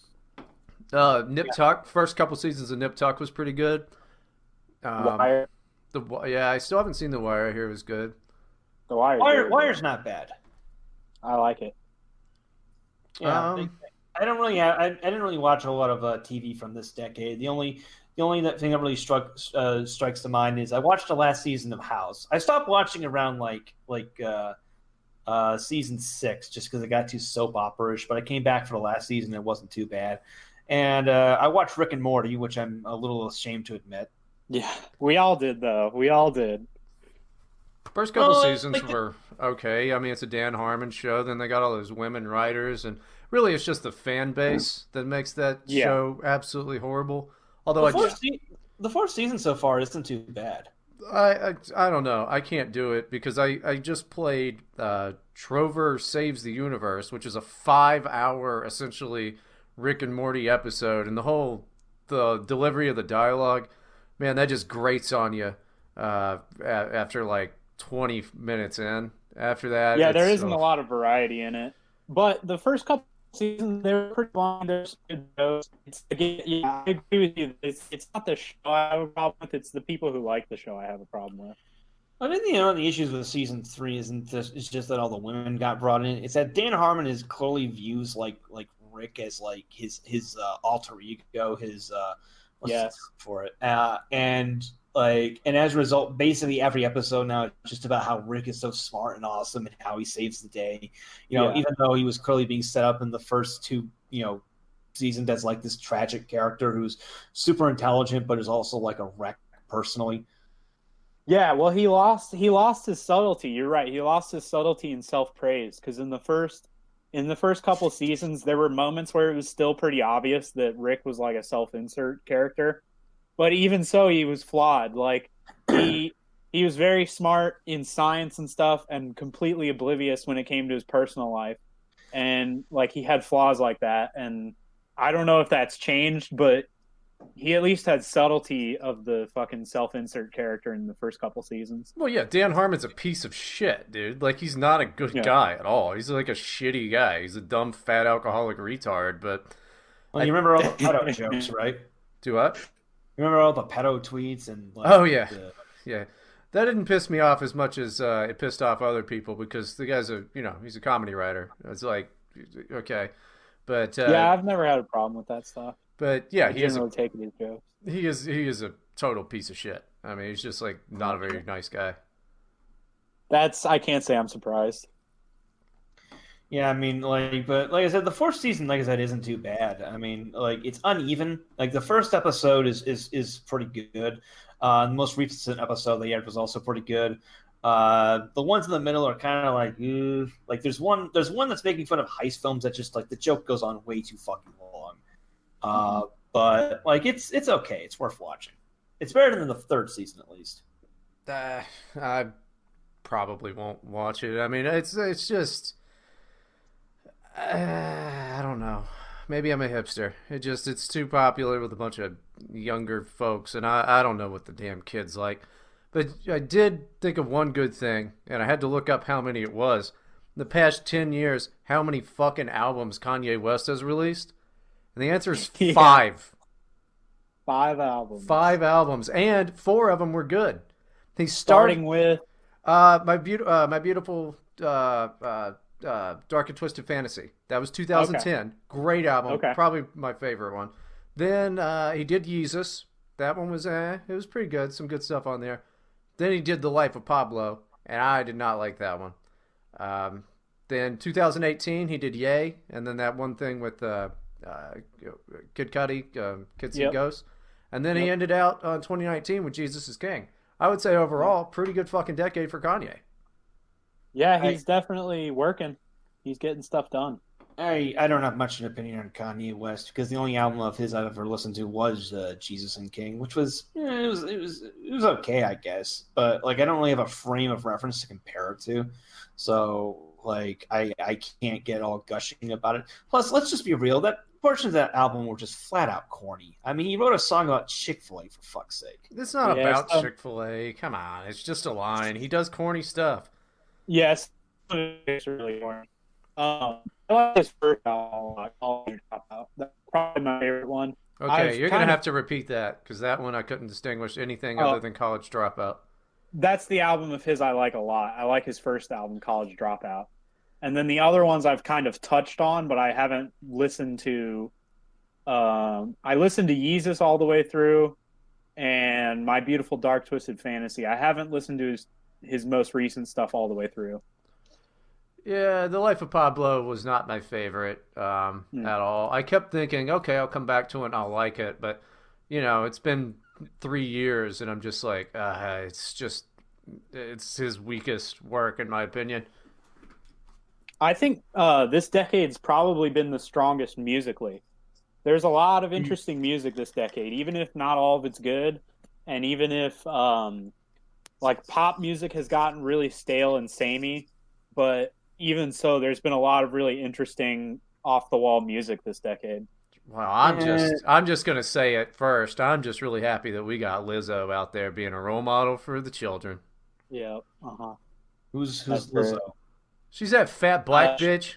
show? Nip Tuck. First couple seasons of Nip Tuck was pretty good. Wire. I still haven't seen The Wire. I hear it was good. The Wire's not bad. I like it. Yeah, I didn't really watch a lot of TV from this decade. The only thing that really strikes to mind is I watched the last season of House. I stopped watching around like season 6 just because it got too soap opera-ish, but I came back for the last season and it wasn't too bad. And I watched Rick and Morty, which I'm a little ashamed to admit. Yeah, we all did though. We all did. First couple seasons were okay. I mean, it's a Dan Harmon show. Then they got all those women writers, and really, it's just the fan base that makes that show absolutely horrible. Although the fourth season so far isn't too bad. I don't know. I can't do it because I just played Trover Saves the Universe, which is a 5-hour essentially Rick and Morty episode, and the delivery of the dialogue, man, that just grates on you after like 20 minutes in. After that, there isn't a lot of variety in it. But the first couple seasons, they were pretty long. There's good shows. I agree with you. It's not the show I have a problem with. It's the people who like the show I have a problem with. I think the issues with season 3 it's just that all the women got brought in. It's that Dan Harmon is clearly views like Rick as like his alter ego, his for it, and as a result, basically every episode now is just about how Rick is so smart and awesome and how he saves the day. Even though he was clearly being set up in the first 2 seasons as like this tragic character who's super intelligent but is also like a wreck personally. Yeah, well, he lost his subtlety. You're right. He lost his subtlety and self-praise because in the first couple seasons, there were moments where it was still pretty obvious that Rick was like a self-insert character. But even so, he was flawed. Like he was very smart in science and stuff and completely oblivious when it came to his personal life. And like he had flaws like that. And I don't know if that's changed, but he at least had subtlety of the fucking self-insert character in the first couple seasons. Well, yeah, Dan Harmon's a piece of shit, dude. Like, he's not a good guy at all. He's like a shitty guy. He's a dumb, fat, alcoholic retard, but... Well, you remember all the pedo jokes, right? Do what? You remember all the pedo tweets and... yeah. Yeah. That didn't piss me off as much as it pissed off other people because the guy's he's a comedy writer. It's like, okay. But... I've never had a problem with that stuff. But yeah, he doesn't really take it as jokes. He is a total piece of shit. I mean, he's just like not a very nice guy. I can't say I'm surprised. Yeah, I mean, but like I said, the fourth season, like I said, isn't too bad. I mean, like it's uneven. Like the first episode is pretty good. The most recent episode they had was also pretty good. The ones in the middle are kind of like there's one that's making fun of heist films that just like the joke goes on way too fucking long. But like it's okay. It's worth watching. It's better than the third season at least. I probably won't watch it. I mean, it's just I don't know. Maybe I'm a hipster. It's too popular with a bunch of younger folks, and I don't know what the damn kids like. But I did think of one good thing, and I had to look up how many it was. In the past 10 years, how many fucking albums Kanye West has released? And the answer is 5. 5 albums. 5 albums, and 4 of them were good. He's starting with my beautiful Dark and Twisted Fantasy. That was 2010. Okay. Great album. Okay. Probably my favorite one. Then he did Yeezus. That one was it was pretty good. Some good stuff on there. Then he did The Life of Pablo, and I did not like that one. Then 2018 he did Yay, and then that one thing with Kid Cudi, Kids See Ghosts. And then he ended out on 2019 with Jesus is King. I would say overall, pretty good fucking decade for Kanye. Yeah, he's definitely working. He's getting stuff done. I don't have much of an opinion on Kanye West because the only album of his I've ever listened to was Jesus and King, which was it was okay, I guess. But like I don't really have a frame of reference to compare it to, so like I can't get all gushing about it. Plus, let's just be real, that portions of that album were just flat out corny. I mean, he wrote a song about Chick-fil-A for fuck's sake. It's not Yeah, about so- Chick-fil-A. Come on, it's just a line. He does corny stuff. Yes, it's really boring. I like his first album, College Dropout. That's probably my favorite one. Okay, I've you're gonna kind of- have to repeat that because that one I couldn't distinguish anything Oh. other than College Dropout. That's the album of his I like a lot. I like his first album, College Dropout. And then the other ones I've kind of touched on, but I haven't listened to. I listened to Yeezus all the way through, and My Beautiful Dark Twisted Fantasy. I haven't listened to his most recent stuff all the way through. Yeah, The Life of Pablo was not my favorite at all. I kept thinking, okay, I'll come back to it and I'll like it, but it's been 3 years and I'm just like, it's his weakest work in my opinion. I think this decade's probably been the strongest musically. There's a lot of interesting music this decade, even if not all of it's good, and even if like pop music has gotten really stale and samey, but even so, there's been a lot of really interesting off-the-wall music this decade. Well, I'm just gonna say it first. I'm just really happy that we got Lizzo out there being a role model for the children. Yeah. Who's That's Lizzo? She's that fat black bitch.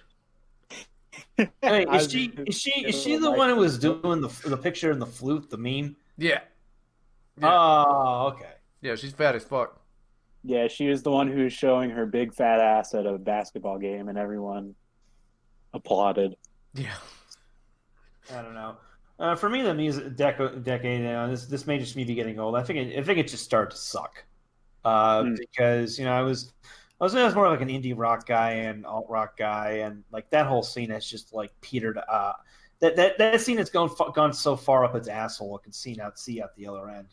Hey, is she the one who was doing the picture and the flute, the meme? Yeah. Oh, okay. Yeah, she's fat as fuck. Yeah, she was the one who was showing her big fat ass at a basketball game, and everyone applauded. Yeah. I don't know. For me, the music decade, this may just me be getting old. I think it just started to suck. Because I was more like an indie rock guy and alt rock guy, and like that whole scene has just like petered. That scene has gone so far up its asshole it can see out the other end.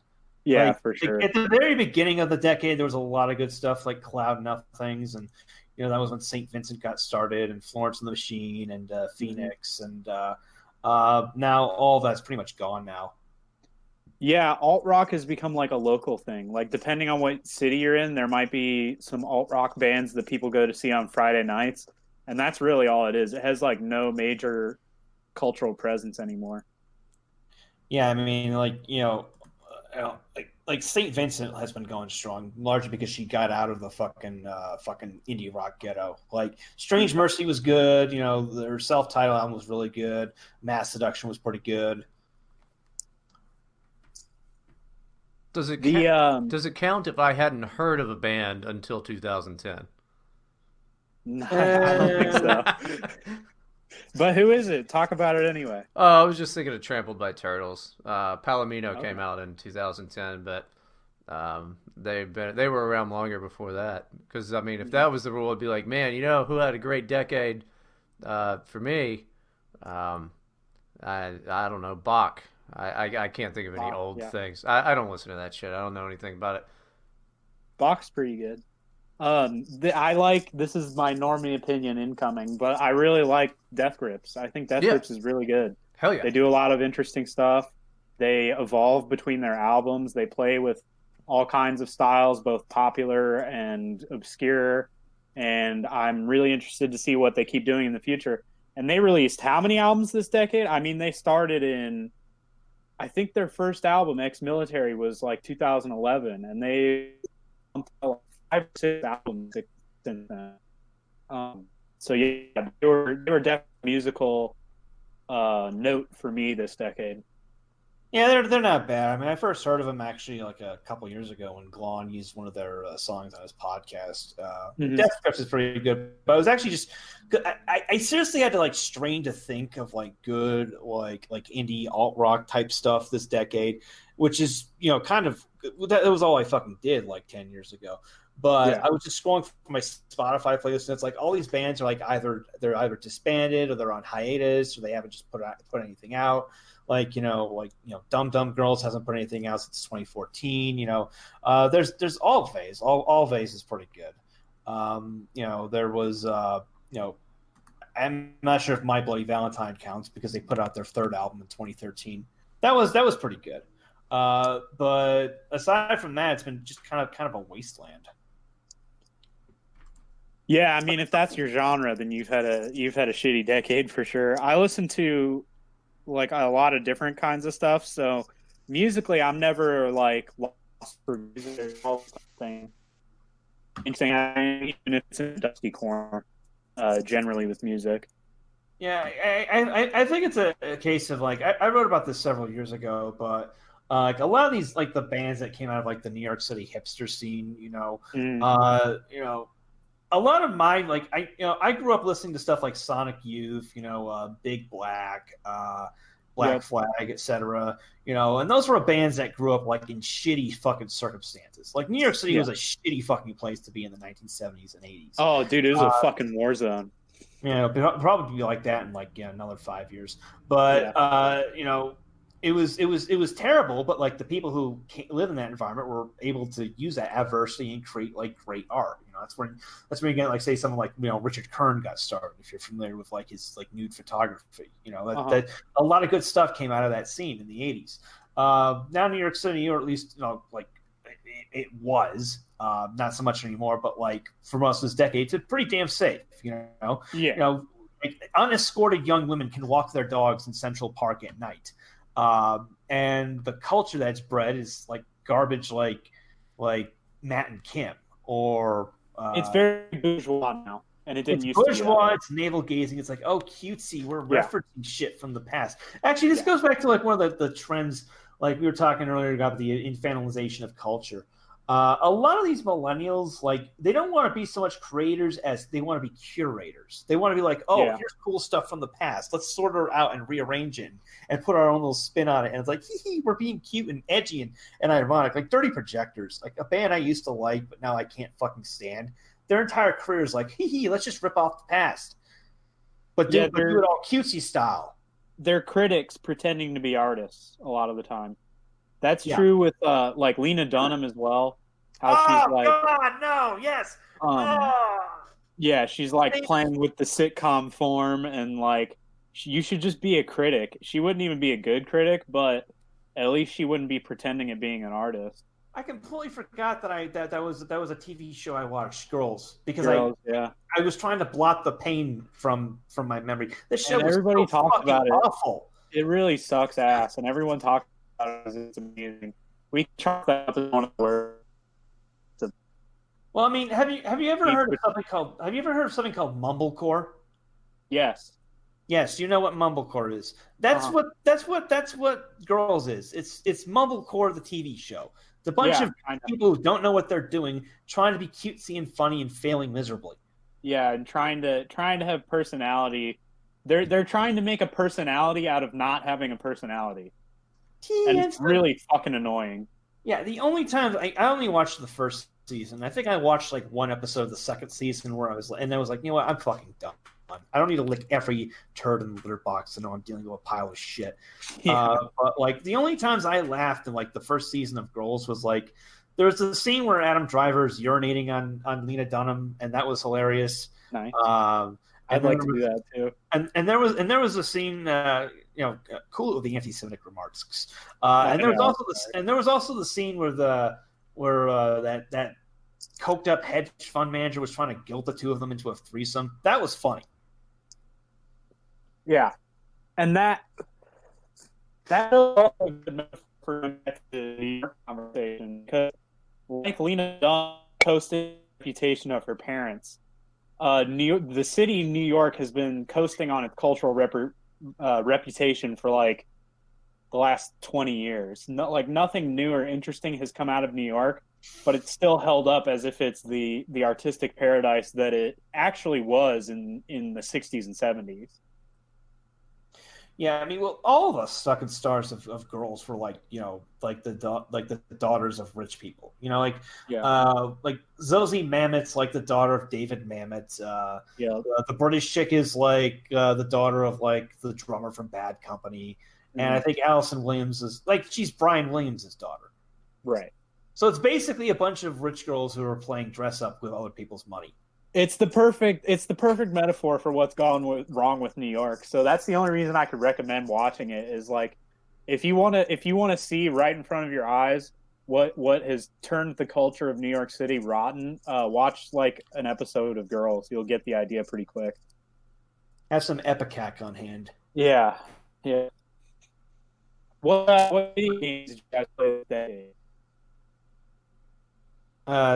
Yeah, like, for sure. At the very beginning of the decade, there was a lot of good stuff like Cloud Nothings, and that was when St. Vincent got started, and Florence and the Machine, and Phoenix, and now all that's pretty much gone now. Yeah, alt rock has become like a local thing. Like depending on what city you're in, there might be some alt rock bands that people go to see on Friday nights, and that's really all it is. It has like no major cultural presence anymore. Yeah, I mean, like St. Vincent has been going strong, largely because she got out of the fucking indie rock ghetto. Like Strange Mercy was good, their self-titled album was really good. Mass Seduction was pretty good. Does it count if I hadn't heard of a band until 2010? I don't think so. But who is it? Talk about it anyway. Oh, I was just thinking of Trampled by Turtles. Palomino came out in 2010, but they were around longer before that. Because I mean, if that was the rule, it'd be like, man, who had a great decade? For me, I don't know, Bach. I can't think of any old things. I don't listen to that shit. I don't know anything about it. Bach's pretty good. This is my normie opinion incoming, but I really like Death Grips. I think Death Grips is really good. Hell yeah. They do a lot of interesting stuff. They evolve between their albums. They play with all kinds of styles, both popular and obscure. And I'm really interested to see what they keep doing in the future. And they released how many albums this decade? I mean, they started in, I think their first album, Ex-Military, was like 2011. And they 5 or 6 albums since then. So yeah, they were definitely a musical note for me this decade. Yeah, they're not bad. I mean, I first heard of them actually like a couple years ago when Glon used one of their songs on his podcast. Death Grips is pretty good, but I was actually just I seriously had to like strain to think of like good like indie alt rock type stuff this decade, which is kind of that was all I fucking did like 10 years ago. But I was just scrolling for my Spotify playlist, and it's like all these bands are like they're either disbanded or they're on hiatus or they haven't just put anything out. Like Dum Dum Girls hasn't put anything out since 2014. There's Alt Phase. All Phase is pretty good. There was I'm not sure if My Bloody Valentine counts because they put out their third album in 2013. That was pretty good. But aside from that, it's been just kind of a wasteland. Yeah, I mean, if that's your genre, then you've had a shitty decade for sure. I listened to like a lot of different kinds of stuff. So musically, I'm never like lost for music or thing. Interesting, even if it's in a dusty corner. Generally with music. Yeah, I think it's a case of like I wrote about this several years ago, but like a lot of these like the bands that came out of like the New York City hipster scene, a lot of my like I grew up listening to stuff like Sonic Youth, Big Black, Black Flag, etc. And those were bands that grew up like in shitty fucking circumstances. Like New York City was a shitty fucking place to be in the 1970s and 80s. Oh, dude, it was a fucking war zone. Probably be like that in like another 5 years. But it was terrible. But like the people who live in that environment were able to use that adversity and create like great art. That's when you get like say someone like Richard Kern got started. If you're familiar with like his like nude photography, that a lot of good stuff came out of that scene in the 80s. Now New York City, or at least like it was not so much anymore, but like for most of this decade, it's pretty damn safe. Like, unescorted young women can walk their dogs in Central Park at night, and the culture that's bred is like garbage, like Matt and Kim, or it's very bourgeois now, and it didn't used bourgeois, to be that. It's navel gazing. It's like, oh, cutesy. We're referencing shit from the past. Actually, this goes back to like one of the trends, like we were talking earlier about the infantilization of culture. A lot of these millennials, like, they don't want to be so much creators as they want to be curators. They want to be like, here's cool stuff from the past. Let's sort it out and rearrange it and put our own little spin on it. And it's like, we're being cute and edgy and ironic. Like Dirty Projectors, like a band I used to like, but now I can't fucking stand. Their entire career is like, let's just rip off the past. But do it all cutesy style. They're critics pretending to be artists a lot of the time. That's true with like Lena Dunham as well. How she's like, God, no, yes. Yeah, she's like playing with the sitcom form, and like you should just be a critic. She wouldn't even be a good critic, but at least she wouldn't be pretending at being an artist. I completely forgot that was a TV show I watched, Girls, because I was trying to blot the pain from my memory. This show was everybody talks about awful. It really sucks ass, and everyone talks about it. It's amazing. We chalk that up as one of the worst. Well, I mean, have you ever heard of something called mumblecore? Yes. Yes, you know what mumblecore is. That's what Girls is. It's mumblecore, the TV show. It's a bunch of people who don't know what they're doing, trying to be cutesy and funny and failing miserably. Yeah, and trying to have personality. They're trying to make a personality out of not having a personality. And it's really fucking annoying. Yeah, the only time I only watched the first season. I think I watched like one episode of the second season where I was like, you know what, I'm fucking done. I don't need to lick every turd in the litter box to know I'm dealing with a pile of shit. Yeah. But like the only times I laughed in like the first season of Girls was like there was a scene where Adam Driver is urinating on Lena Dunham, and that was hilarious. Nice. I'd like to do that too. And there was a scene, cool with the anti-Semitic remarks. And there was also the scene where that coked up hedge fund manager was trying to guilt the two of them into a threesome. That was funny. Yeah, and that also a good metaphor for the conversation, because like Lena Dunham coasted the reputation of her parents. The city New York has been coasting on its cultural reputation for like the last 20 years. Nothing new or interesting has come out of New York, but it's still held up as if it's the artistic paradise that it actually was in the 60s and 70s. Yeah, I mean, well, all of us fucking stars of Girls were like, the daughters of rich people. Like Zosie Mammoth's like the daughter of David Mamet. The British chick is like the daughter of like the drummer from Bad Company, and I think Allison Williams is like she's Brian Williams' daughter. Right. So it's basically a bunch of rich girls who are playing dress up with other people's money. It's the perfect metaphor for what's gone wrong with New York. So that's the only reason I could recommend watching it is like if you want to see right in front of your eyes what has turned the culture of New York City rotten, watch like an episode of Girls. You'll get the idea pretty quick. Have some Epicac on hand. Yeah. Yeah. What video games did you guys play this decade?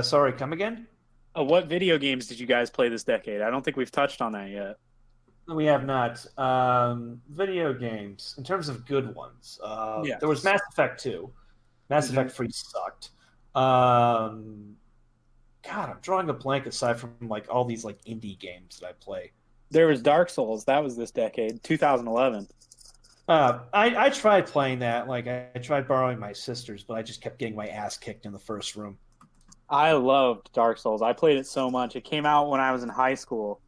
Sorry, come again? What video games did you guys play this decade? I don't think we've touched on that yet. We have not. Video games, in terms of good ones, Yes. there was Mass Effect 2. Mass Mhm. Effect 3 sucked. God, I'm drawing a blank aside from like all these like indie games that I play. There was Dark Souls. That was this decade, 2011. I tried playing that. Like I tried borrowing my sister's, but I just kept getting my ass kicked in the first room. I loved Dark Souls. I played it so much. It came out when I was in high school,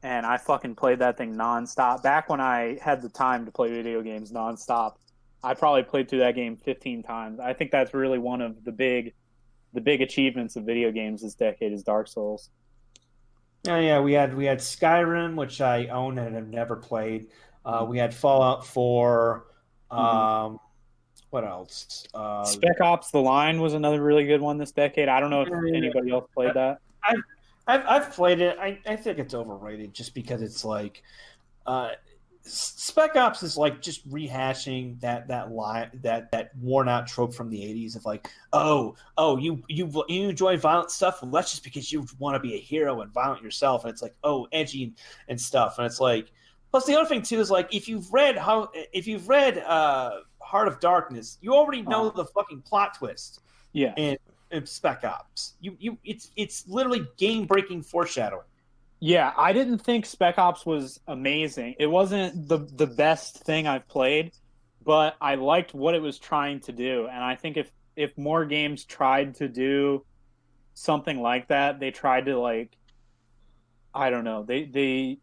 and I fucking played that thing nonstop. Back when I had the time to play video games nonstop, I probably played through that game 15 times. I think that's really one of the big achievements of video games this decade is Dark Souls. Yeah, we had Skyrim, which I own and have never played. We had Fallout 4. What else? Spec Ops: The Line was another really good one this decade. I don't know if anybody else played that. I've played it. I think it's overrated just because it's like Spec Ops is like just rehashing that line that worn out trope from the 80s of like, you enjoy violent stuff. Well, that's just because you want to be a hero and violent yourself. And it's like, edgy and stuff. And it's like, plus the other thing too is like if you've read Heart of Darkness, you already know the fucking plot twist. Yeah. In Spec Ops, it's literally game breaking foreshadowing. Yeah, I didn't think Spec Ops was amazing. It wasn't the best thing I've played, but I liked what it was trying to do. And I think if more games tried to do something like that, they tried to like, I don't know, they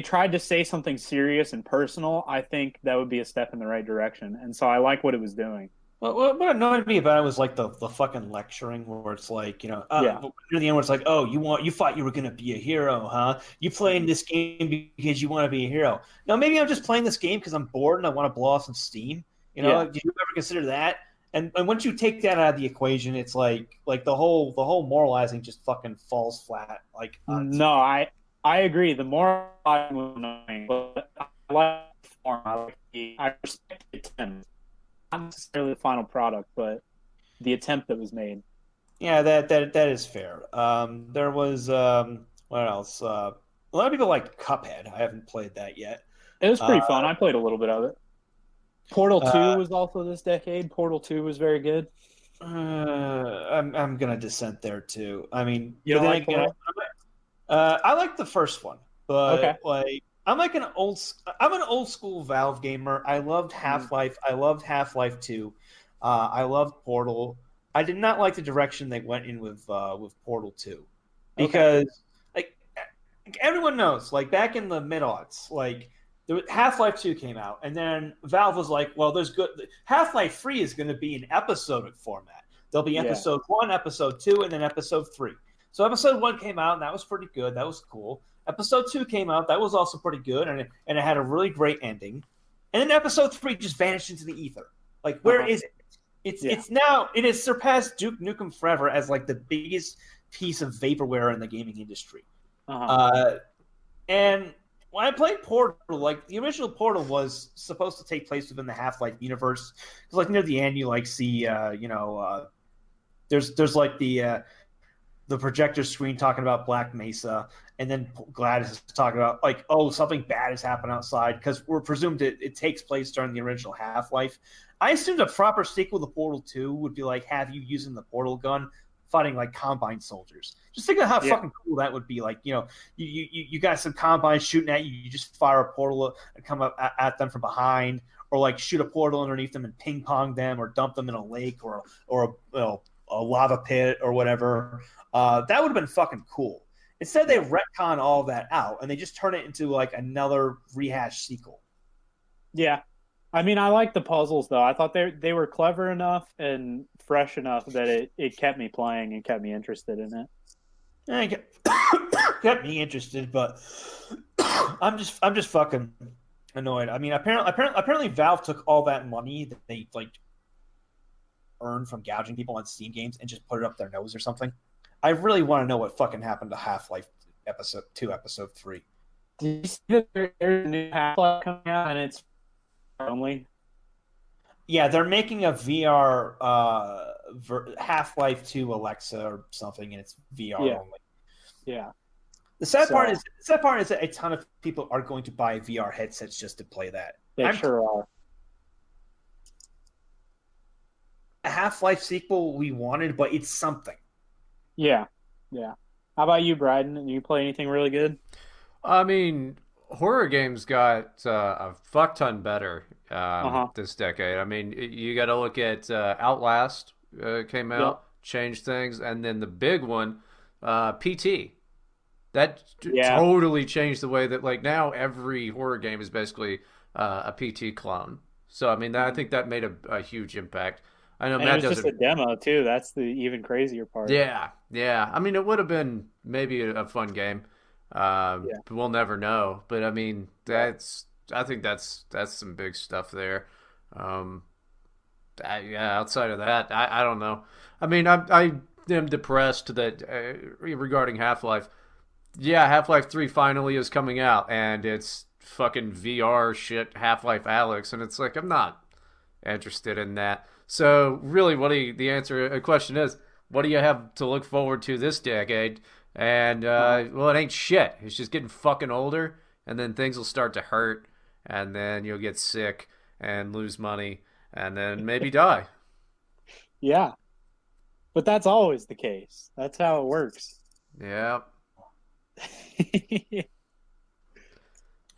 tried to say something serious and personal, I think that would be a step in the right direction. And so I like what it was doing. What annoyed me about it was like the fucking lecturing where it's like, near the end where it's like, you thought you were going to be a hero, huh? You playing this game because you want to be a hero. No, maybe I'm just playing this game because I'm bored and I want to blow off some steam. Did you ever consider that? And once you take that out of the equation, it's like the whole moralizing just fucking falls flat. Like no, I agree. The moralizing was annoying, but I like the form. I respect the attempt. Not necessarily the final product, but the attempt that was made. Yeah, that is fair. There was what else? A lot of people like Cuphead. I haven't played that yet. It was pretty fun. I played a little bit of it. Portal 2 was also this decade. Portal 2 was very good. I'm gonna dissent there too. I mean, you don't like Portal? I like the first one, but okay. like I'm an old school Valve gamer. I loved Half-Life. I loved Half-Life 2. I loved Portal. I did not like the direction they went in with Portal 2 because like everyone knows, like back in the mid-aughts, like Half-Life 2 came out, and then Valve was like, well, Half-Life 3 is going to be an episodic format. There'll be episode 1, episode 2, and then episode 3. So episode 1 came out, and that was pretty good. That was cool. Episode 2 came out. That was also pretty good, and it had a really great ending. And then episode 3 just vanished into the ether. Like, where is it? It has surpassed Duke Nukem Forever as like the biggest piece of vaporware in the gaming industry. And when I played Portal, like the original Portal was supposed to take place within the Half-Life universe. Because like near the end, you like see, there's like the projector screen talking about Black Mesa, and then Gladys is talking about like, something bad has happened outside because we're presumed it takes place during the original Half-Life. I assumed a proper sequel to Portal 2 would be like have you using the portal gun fighting like Combine soldiers. Just think of how fucking cool that would be. Like, you got some Combines shooting at you, you just fire a portal and come up at them from behind, or like shoot a portal underneath them and ping pong them, or dump them in a lake or a lava pit or whatever. That would have been fucking cool. Instead, they retcon all that out and they just turn it into like another rehashed sequel. Yeah. I mean, I like the puzzles though. I thought they were clever enough and fresh enough that it kept me playing and kept me interested in it. It kept me interested, but I'm just fucking annoyed. I mean, apparently Valve took all that money that they like earned from gouging people on Steam games and just put it up their nose or something. I really want to know what fucking happened to Half-Life episode 2, episode 3. Did you see that there's a new Half-Life coming out and it's only? Yeah, they're making a VR Half-Life 2 Alexa or something, and it's VR only. Yeah. The sad part is that a ton of people are going to buy VR headsets just to play that. They sure are. A Half-Life sequel we wanted, but it's something. Yeah. Yeah. How about you, Bryden? Do you play anything really good? I mean, horror games got a fuck ton better this decade. I mean, you got to look at Outlast came out, changed things, and then the big one, PT. That totally changed the way that, like, now every horror game is basically a PT clone. So, I mean, I think that made a huge impact. I know Matt it was just a demo, too. That's the even crazier part. Yeah. I mean, it would have been maybe a fun game. But we'll never know. But, I mean, I think that's some big stuff there. Outside of that, I don't know. I mean, I am depressed that regarding Half-Life. Yeah, Half-Life 3 finally is coming out, and it's fucking VR shit, Half-Life Alyx, and it's like, I'm not interested in that. So, really, the question is, what do you have to look forward to this decade? And, well, it ain't shit. It's just getting fucking older, and then things will start to hurt, and then you'll get sick and lose money, and then maybe die. Yeah. But that's always the case. That's how it works. Yeah.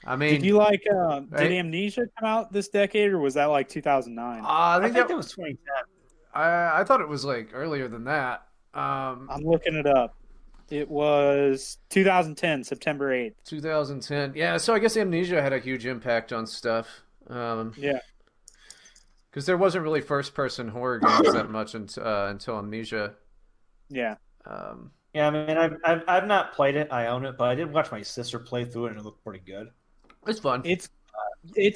I mean, did you like? Did Amnesia come out this decade, or was that like 2009? I think that was 2010. I thought it was like earlier than that. I'm looking it up. It was 2010, September 8th. 2010. Yeah, so I guess Amnesia had a huge impact on stuff. Yeah. Because there wasn't really first-person horror games that much until Amnesia. Yeah. Yeah, I mean, I've not played it. I own it, but I did watch my sister play through it, and it looked pretty good. It's fun. It's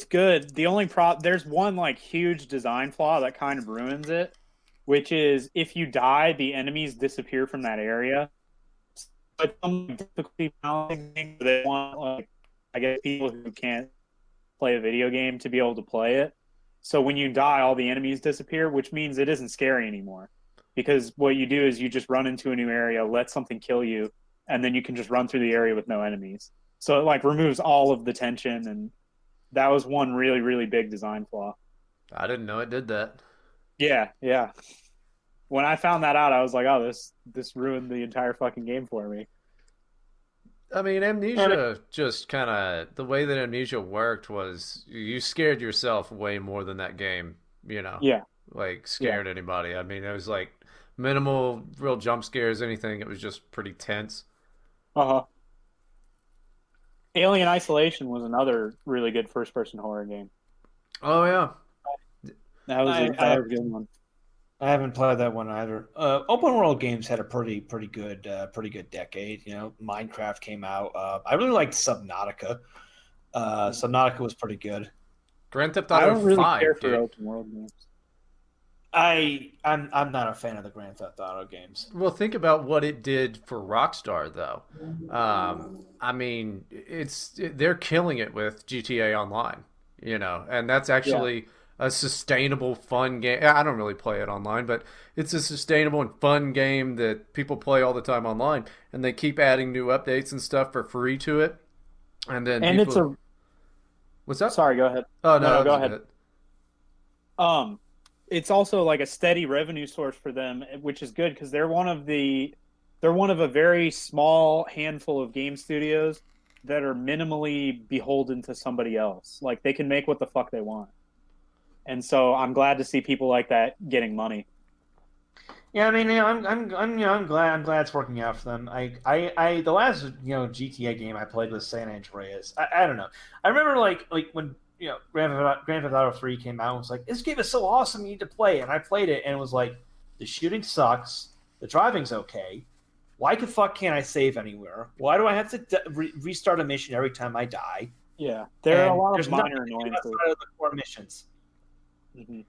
good. The only there's one like huge design flaw that kind of ruins it, which is if you die, the enemies disappear from that area. But some difficulty balancing, they want, like, I guess, people who can't play a video game to be able to play it. So when you die, all the enemies disappear, which means it isn't scary anymore. Because what you do is you just run into a new area, let something kill you, and then you can just run through the area with no enemies. So it like removes all of the tension, and that was one really, really big design flaw. I didn't know it did that. Yeah. When I found that out, I was like, oh, this ruined the entire fucking game for me. I mean, Amnesia just kind of... The way that Amnesia worked was you scared yourself way more than that game, you know? Yeah. Like, scared anybody. I mean, it was like minimal real jump scares, anything. It was just pretty tense. Uh-huh. Alien Isolation was another really good first-person horror game. Oh, yeah. That was a good one. I haven't played that one either. Open world games had a pretty good decade. You know, Minecraft came out. I really liked Subnautica. Subnautica was pretty good. Grand Theft Auto I don't really 5, care dude. for open world games. I'm not a fan of the Grand Theft Auto games. Well, think about what it did for Rockstar, though. I mean, they're killing it with GTA Online, you know, and that's actually a sustainable, fun game. I don't really play it online, but it's a sustainable and fun game that people play all the time online, and they keep adding new updates and stuff for free to it. And then what's that? Sorry, go ahead. Oh no, go ahead. It's also like a steady revenue source for them, which is good because they're one of a very small handful of game studios that are minimally beholden to somebody else. Like they can make what the fuck they want. And so I'm glad to see people like that getting money. Yeah, I mean, I'm glad it's working out for them. I the last GTA game I played was San Andreas. I don't know. I remember like when Grand Theft Auto 3 came out, and was like, this game is so awesome, you need to play it. And I played it, and it was like, the shooting sucks, the driving's okay. Why the fuck can't I save anywhere? Why do I have to restart a mission every time I die? Yeah, there are a lot of minor annoyances. Outside of the core missions. Mm-hmm.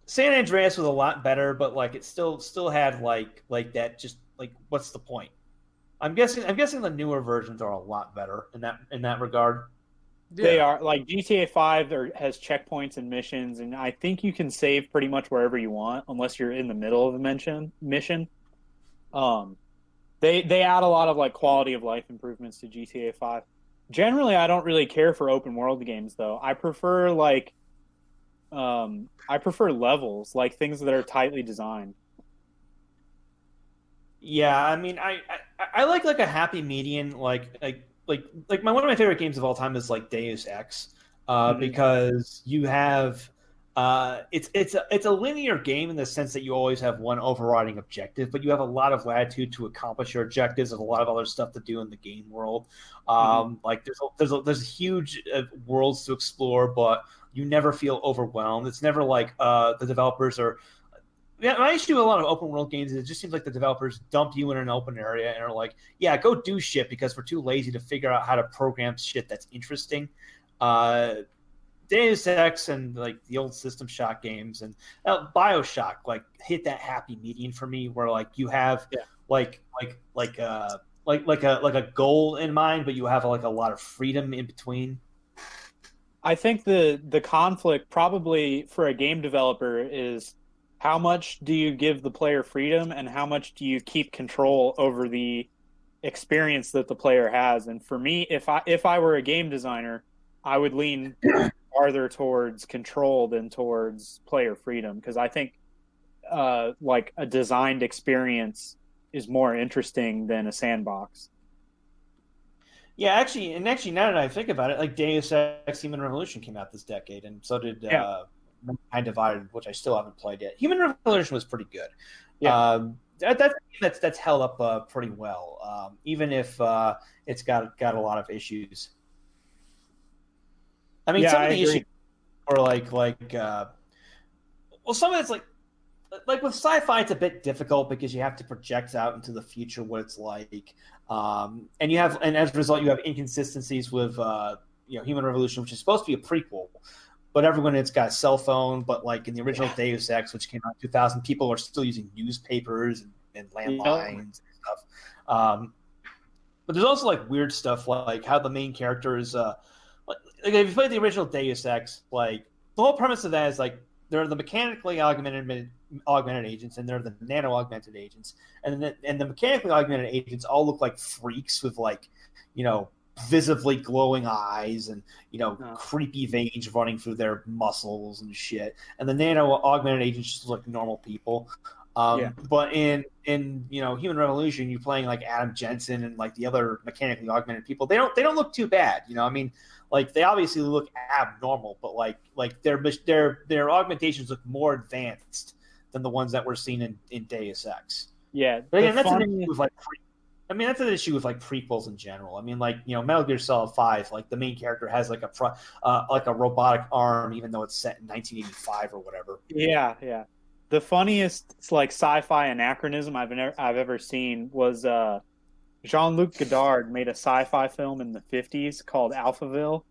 San Andreas was a lot better, but like it still had like that. Just like, what's the point? I'm guessing the newer versions are a lot better in that regard. They are like GTA 5 has checkpoints and missions, and I think you can save pretty much wherever you want, unless you're in the middle of a mission. They add a lot of like quality of life improvements to GTA 5. Generally, I don't really care for open world games though. I prefer levels, like things that are tightly designed. Yeah, I mean, I like a happy median, like one of my favorite games of all time is like Deus Ex, because you have it's a linear game in the sense that you always have one overriding objective, but you have a lot of latitude to accomplish your objectives and a lot of other stuff to do in the game world. Like there's huge worlds to explore, but you never feel overwhelmed. It's never like the developers are. Yeah, my issue with a lot of open world games is it just seems like the developers dump you in an open area and are like, yeah, go do shit because we're too lazy to figure out how to program shit that's interesting. Deus Ex and like the old System Shock games and BioShock like hit that happy median for me where like you have like a goal in mind, but you have like a lot of freedom in between. I think the conflict probably for a game developer is how much do you give the player freedom and how much do you keep control over the experience that the player has? And for me, if I were a game designer, I would lean farther towards control than towards player freedom, because I think like a designed experience is more interesting than a sandbox. Yeah, actually, now that I think about it, like Deus Ex Human Revolution came out this decade, and so did Mankind Divided, which I still haven't played yet. Human Revolution was pretty good. Yeah, that's held up pretty well, even if it's got a lot of issues. I mean, some of the issues are some of it's like with sci-fi, it's a bit difficult because you have to project out into the future what it's like, and as a result, you have inconsistencies with Human Revolution, which is supposed to be a prequel. But everyone it's got a cell phone. But like in the original Deus Ex, which came out in 2000, people are still using newspapers and landlines and stuff. But there's also like weird stuff like how the main character is. Like if you play the original Deus Ex, like the whole premise of that is like they're the mechanically augmented agents and they're the nano augmented agents, and the mechanically augmented agents all look like freaks with like visibly glowing eyes and creepy veins running through their muscles and shit, and the nano augmented agents just look like normal people. But in Human Revolution, you're playing like Adam Jensen and like the other mechanically augmented people. They don't look too bad, I mean, like they obviously look abnormal, but like their augmentations look more advanced than the ones that we're seeing in Deus Ex. Yeah, but again, that's an issue with that's an issue with like prequels in general. I mean, like Metal Gear Solid 5, like the main character has like a robotic arm, even though it's set in 1985 or whatever. Yeah. The funniest like sci-fi anachronism I've ever seen was Jean-Luc Godard made a sci-fi film in the 50s called Alphaville,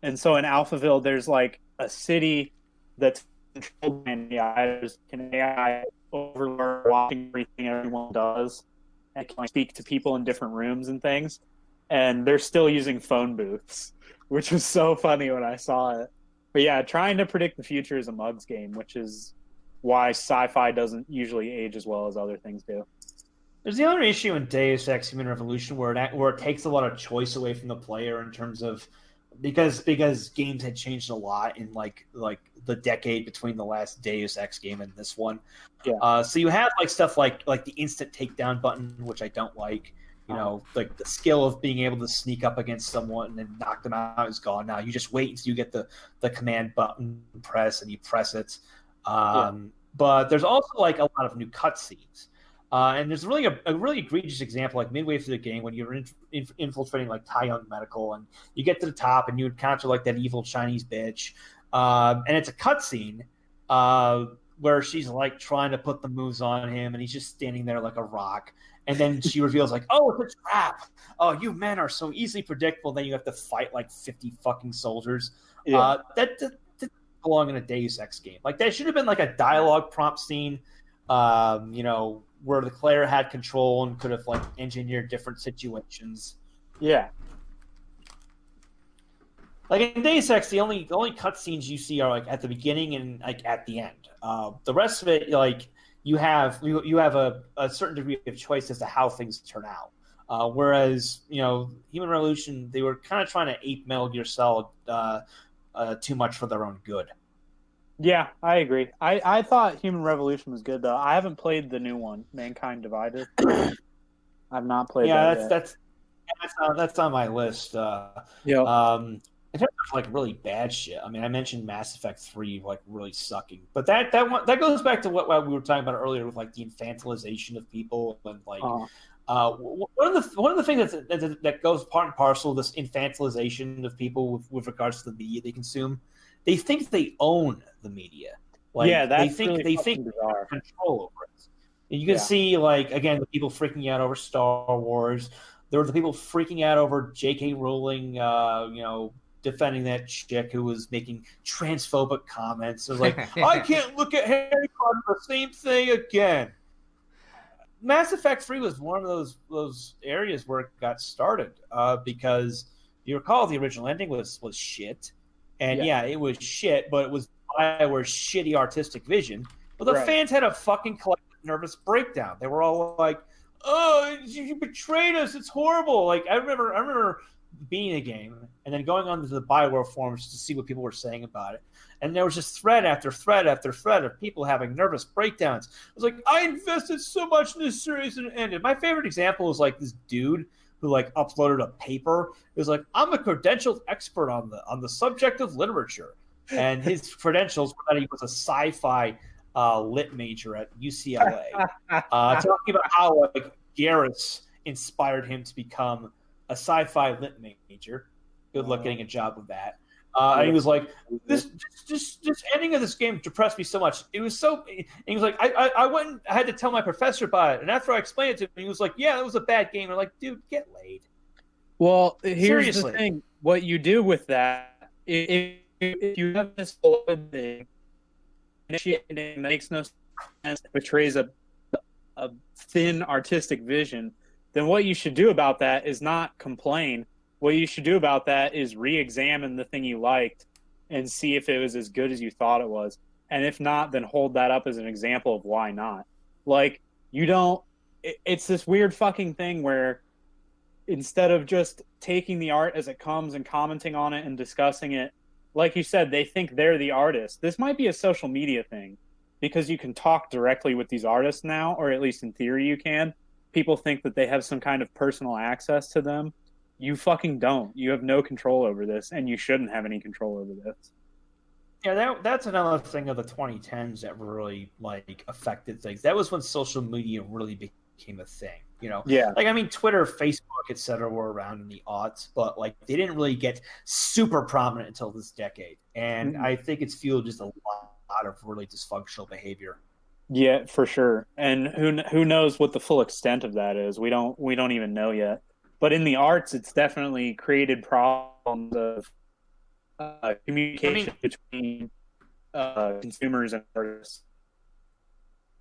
and so in Alphaville there's like a city that's controlled by an AI. There's an AI overlord watching everything everyone does. And can speak to people in different rooms and things, and they're still using phone booths, which was so funny when I saw it. But yeah, trying to predict the future is a mug's game, which is why sci-fi doesn't usually age as well as other things do. There's the other issue in Deus Ex Human Revolution where it takes a lot of choice away from the player in terms of because games had changed a lot in like the decade between the last Deus Ex game and this one. Yeah. So you have like stuff like the instant takedown button, which I don't like. Like the skill of being able to sneak up against someone and then knock them out is gone now. You just wait until you get the command button press and you press it. But there's also like a lot of new cutscenes. And there's really a really egregious example, like midway through the game when you're infiltrating like Taiyang Medical, and you get to the top and you encounter like that evil Chinese bitch, and it's a cutscene where she's like trying to put the moves on him, and he's just standing there like a rock. And then she reveals like, "Oh, it's a trap! Oh, you men are so easily predictable." Then you have to fight like 50 fucking soldiers. Yeah. That didn't belong in a Deus Ex game. Like that should have been like a dialogue prompt scene. Where the player had control and could have like engineered different situations. Yeah. Like in Deus Ex, the only cutscenes you see are like at the beginning and like at the end. The rest of it, like you have a certain degree of choice as to how things turn out. Whereas Human Revolution, they were kind of trying to ape Metal Gear Solid too much for their own good. Yeah, I agree. I thought Human Revolution was good though. I haven't played the new one, Mankind Divided. I've not played that yet. That's on my list. Yeah. In terms of like really bad shit, I mean, I mentioned Mass Effect 3 like really sucking, but that goes back to what we were talking about earlier with like the infantilization of people and like one of the things that goes part and parcel of this infantilization of people with regards to the media they consume. They think they own the media. Like, yeah, they think they have control over it. You can see like again the people freaking out over Star Wars. There were the people freaking out over J.K. Rowling, defending that chick who was making transphobic comments. It was like, I can't look at Harry Potter the same thing again. Mass Effect 3 was one of those areas where it got started because you recall the original ending was shit. And it was shit, but it was BioWare's shitty artistic vision. But the fans had a fucking collective nervous breakdown. They were all like, oh, you betrayed us. It's horrible. Like I remember being a game and then going onto the BioWare forums to see what people were saying about it. And there was just thread after thread after thread of people having nervous breakdowns. I was like, I invested so much in this series and it ended. My favorite example is like this dude who like uploaded a paper. It was like, I'm a credentialed expert on the subject of literature. And his credentials were that he was a sci-fi lit major at UCLA. Talking about how like Garrus inspired him to become a sci-fi lit major. Good luck getting a job with that. And he was like, this ending of this game depressed me so much. It was so. And he was like, I went and I had to tell my professor about it. And after I explained it to him, he was like, yeah, it was a bad game. I'm like, dude, get laid. Well, here's the thing. What you do with that, if you have this whole thing, it makes no sense, betrays a thin artistic vision, then what you should do about that is not complain. What you should do about that is re-examine the thing you liked and see if it was as good as you thought it was. And if not, then hold that up as an example of why not. Like, it's this weird fucking thing where instead of just taking the art as it comes and commenting on it and discussing it, like you said, they think they're the artist. This might be a social media thing because you can talk directly with these artists now, or at least in theory you can. People think that they have some kind of personal access to them. You fucking don't. You have no control over this, and you shouldn't have any control over this. Yeah, that's another thing of the 2010s that really like affected things. That was when social media really became a thing. Yeah. Like I mean, Twitter, Facebook, etc. were around in the aughts, but like they didn't really get super prominent until this decade. And I think it's fueled just a lot of really dysfunctional behavior. Yeah, for sure. And who knows what the full extent of that is? We don't even know yet. But in the arts, it's definitely created problems of communication between consumers and artists.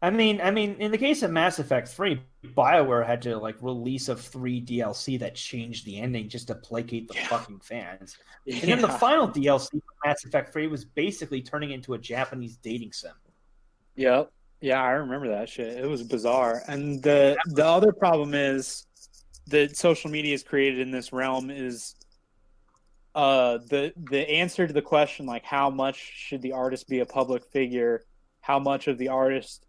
I mean, in the case of Mass Effect 3, BioWare had to like release a free DLC that changed the ending just to placate the fucking fans. And then the final DLC for Mass Effect 3 was basically turning into a Japanese dating sim. Yep. Yeah, I remember that shit. It was bizarre. And the other problem is that social media has created in this realm is the answer to the question, like how much should the artist be a public figure, how much of the artist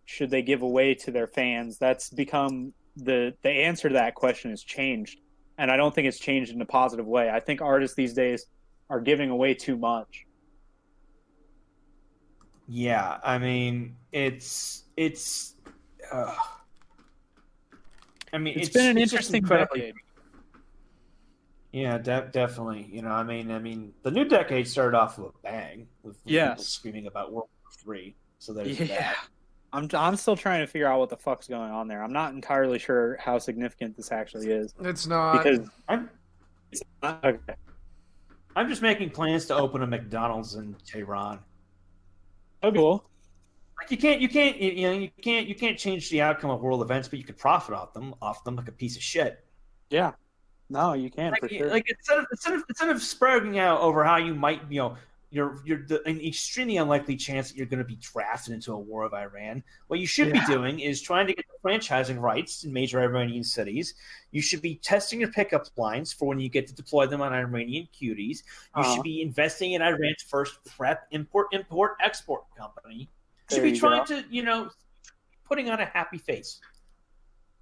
should they give away to their fans, that's become the answer to that question has changed. And I don't think it's changed in a positive way. I think artists these days are giving away too much. Yeah, I mean, it's been an interesting decade. Yeah, definitely. I mean, the new decade started off with a bang with people screaming about World War III. So there's that. I'm still trying to figure out what the fuck's going on there. I'm not entirely sure how significant this actually is. It's not because it's not. Okay. I'm just making plans to open a McDonald's in Tehran. Oh, cool. Like you can't change the outcome of world events, but you could profit off them like a piece of shit. Yeah. No, you can for sure. Like instead of spreading out over how you might, you're an extremely unlikely chance that you're going to be drafted into a war of Iran. What you should be doing is trying to get the franchising rights in major Iranian cities. You should be testing your pickup lines for when you get to deploy them on Iranian cuties. You should be investing in Iran's first PrEP import-export company. You should be trying to, putting on a happy face.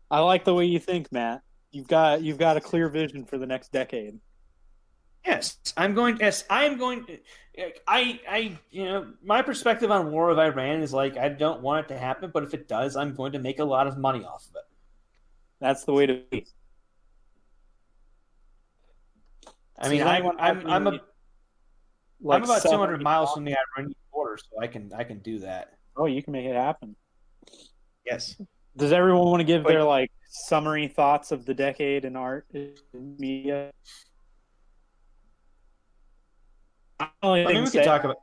I like the way you think, Matt. You've got a clear vision for the next decade. Yes, I am going. My perspective on War of Iran is like, I don't want it to happen, but if it does, I'm going to make a lot of money off of it. That's the way to be. I mean, I'm about 200 miles from the Iranian border, so I can do that. Oh, you can make it happen. Yes. Does everyone want to give their summary thoughts of the decade in art and media? We could talk about.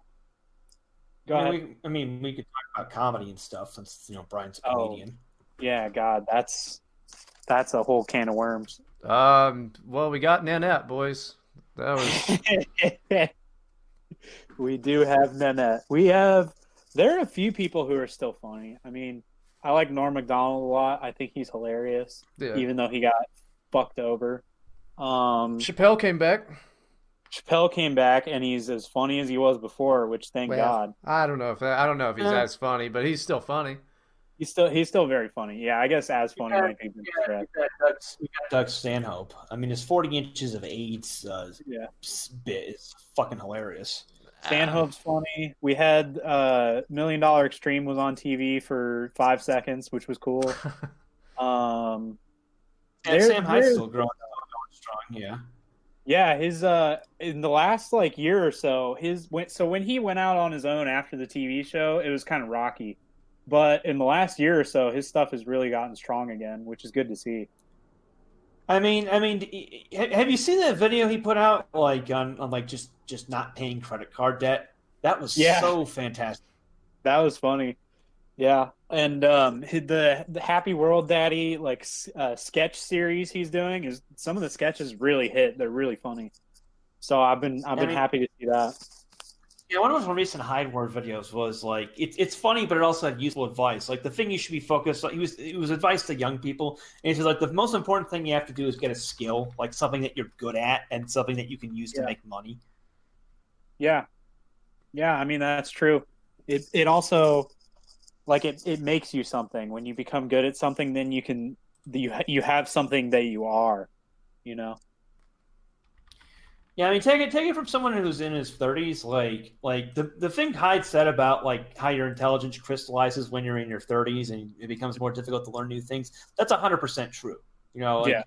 Go ahead. We could talk about comedy and stuff since Brian's a comedian. Yeah, God, that's a whole can of worms. Well, we got Nanette, boys. That was. We do have Nanette. There are a few people who are still funny. I mean, I like Norm Macdonald a lot. I think he's hilarious, even though he got fucked over. Chappelle came back, and he's as funny as he was before, which thank God. I don't know if he's as funny, but he's still funny. He's still very funny. Yeah, I guess as funny might be the correct. We got Doug Stanhope. I mean, his 40 inches of AIDS bit is fucking hilarious. Stanhope's funny. We had $1 Million Extreme was on TV for 5 seconds, which was cool. Sam Hyde's still going strong. Yeah. Yeah, his in the last year or so, when he went out on his own after the TV show, it was kind of rocky. But in the last year or so, his stuff has really gotten strong again, which is good to see. I mean, have you seen that video he put out on just not paying credit card debt? That was so fantastic. That was funny. Yeah, and the Happy World Daddy sketch series he's doing is some of the sketches really hit. They're really funny. So I've been happy to see that. Yeah, one of his more recent Hyde Word videos was it's funny, but it also had useful advice. Like the thing you should be focused on, it was advice to young people, and he says the most important thing you have to do is get a skill, like something that you're good at and something that you can use to make money. Yeah, I mean that's true. It also it makes you something when you become good at something. Then you have something that you are, Yeah, I mean, take it from someone who's in his 30s. The thing Hyde said about how your intelligence crystallizes when you're in your 30s and it becomes more difficult to learn new things. That's 100% true. You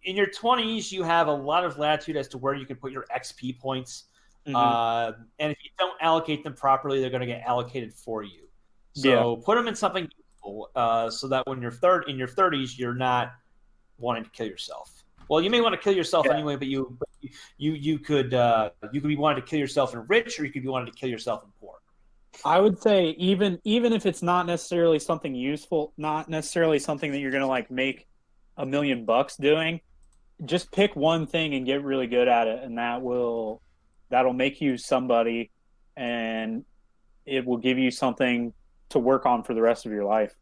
in your 20s you have a lot of latitude as to where you can put your XP points, and if you don't allocate them properly, they're going to get allocated for you. So put them in something useful, so that when you're in your 30s, you're not wanting to kill yourself. Well, you may want to kill yourself anyway, but you could be wanting to kill yourself in rich, or you could be wanting to kill yourself in poor. I would say even if it's not necessarily something useful, not necessarily something that you're going to make $1 million doing, just pick one thing and get really good at it, and that'll make you somebody, and it will give you something to work on for the rest of your life.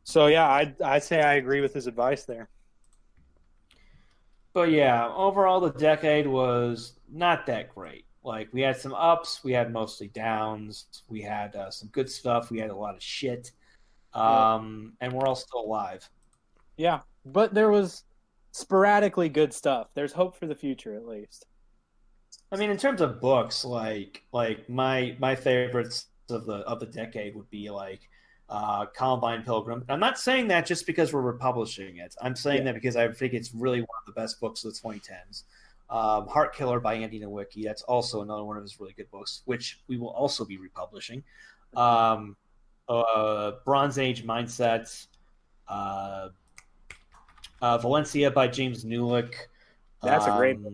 So yeah, I'd say I agree with his advice there. But yeah, overall the decade was not that great. We had some ups, we had mostly downs, we had some good stuff, we had a lot of shit, and we're all still alive. Yeah, but there was sporadically good stuff. There's hope for the future, at least. I mean, in terms of books, my favorites of the decade would be Columbine Pilgrim. I'm not saying that just because we're republishing it. I'm saying that because I think it's really one of the best books of the 2010s. Heart Killer by Andy Nowicki. That's also another one of his really good books, which we will also be republishing. Bronze Age Mindsets. Valencia by James Newlick. That's a great book.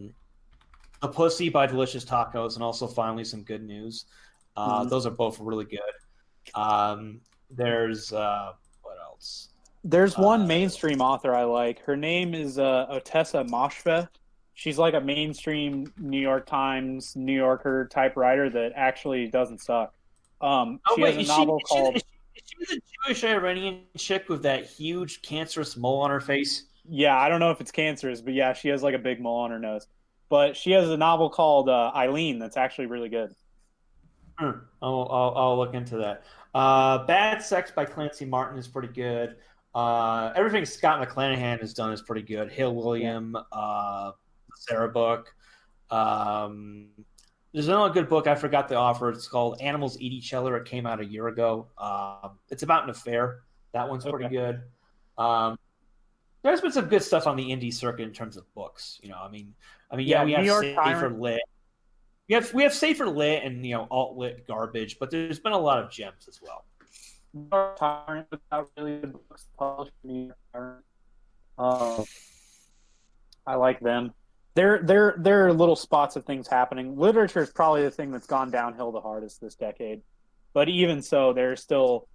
The Pussy by Delicious Tacos, and also finally some good news. Those are both really good. There's what else? There's one mainstream author I like. Her name is Otessa Moshfegh. She's like a mainstream New York Times, New Yorker type writer that actually doesn't suck. She has a novel called... Is she the Jewish Iranian chick with that huge cancerous mole on her face? Yeah, I don't know if it's cancerous, but yeah, she has like a big mole on her nose. But she has a novel called Eileen that's actually really good. I'll look into that. Bad Sex by Clancy Martin is pretty good. Everything Scott McClanahan has done is pretty good. Hill William, Sarah book. There's another good book. I forgot the author. It's called Animals Eat Each Other. It came out a year ago. It's about an affair. That one's pretty good. There's been some good stuff on the indie circuit in terms of books. You know, I mean, yeah, we have Safer Lit. We have Safer Lit and alt lit garbage, but there's been a lot of gems as well. Tyrant without really good books published in New York. I like them. There are little spots of things happening. Literature is probably the thing that's gone downhill the hardest this decade, but even so, there are still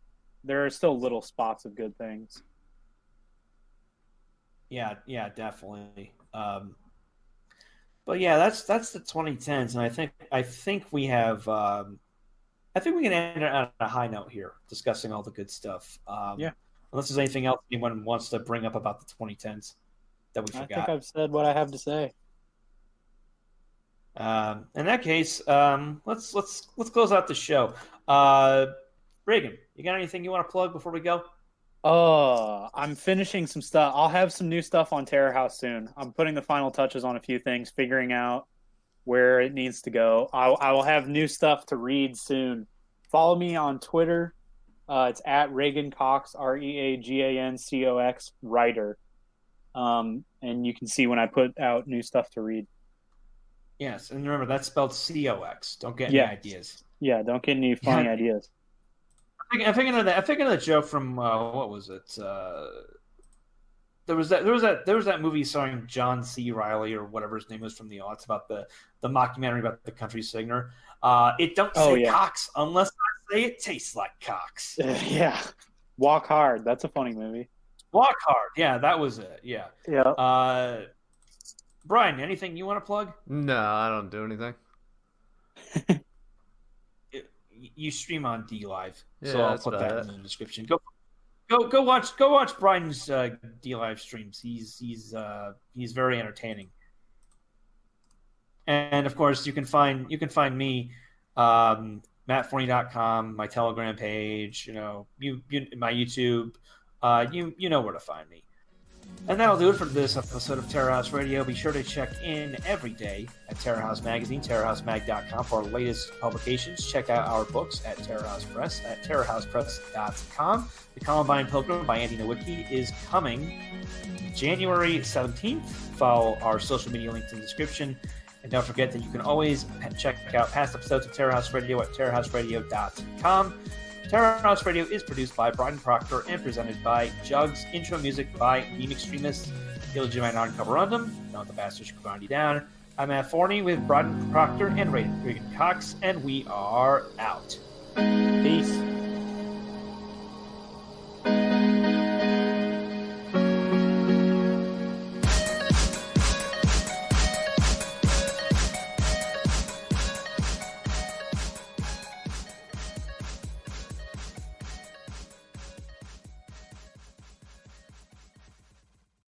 little spots of good things. Yeah, definitely. But yeah, that's the 2010s, and I think we have. I think we can end on a high note here, discussing all the good stuff. Yeah. Unless there's anything else anyone wants to bring up about the 2010s that we forgot. I think I've said what I have to say. In that case, let's close out the show. Reagan, you got anything you want to plug before we go? I'm finishing some stuff. I'll have some new stuff on Terror House soon. I'm putting the final touches on a few things, figuring out where it needs to go. I will have new stuff to read soon. Follow me on Twitter. It's at Reagan Cox, ReaganCox writer. And you can see when I put out new stuff to read. Yes, and remember that's spelled COX. Don't get any ideas. Yeah, don't get any funny ideas. I'm thinking of that joke from what was it? There was that movie starring John C. Reilly or whatever his name was from the aughts about the mockumentary about the country singer. It don't say Cox unless I say it tastes like Cox. Yeah, Walk Hard. That's a funny movie. Walk Hard. Yeah, that was it. Yeah. Yeah. Brian, anything you want to plug? No, I don't do anything. You stream on D Live, Yeah, so I'll put that in the description. Go watch Brian's D Live streams. He's very entertaining. And of course, you can find me, mattforney.com, my Telegram page. My YouTube. You know where to find me. And that'll do it for this episode of Terror House Radio. Be sure to check in every day at Terror House Magazine, terrorhousemag.com for our latest publications. Check out our books at Terror House Press at terrorhousepress.com. The Columbine Pilgrim by Andy Nowicki is coming January 17th. Follow our social media links in the description. And don't forget that you can always check out past episodes of Terror House Radio at terrorhouseradio.com. Terror House Radio is produced by Bryden Proctor and presented by Jugs. Intro music by Meme Extremists. Illegitimate Non-Coverandum. Don't let the bastards grind you down. I'm Matt Forney with Bryden Proctor and Reagan Cox, and we are out. Peace.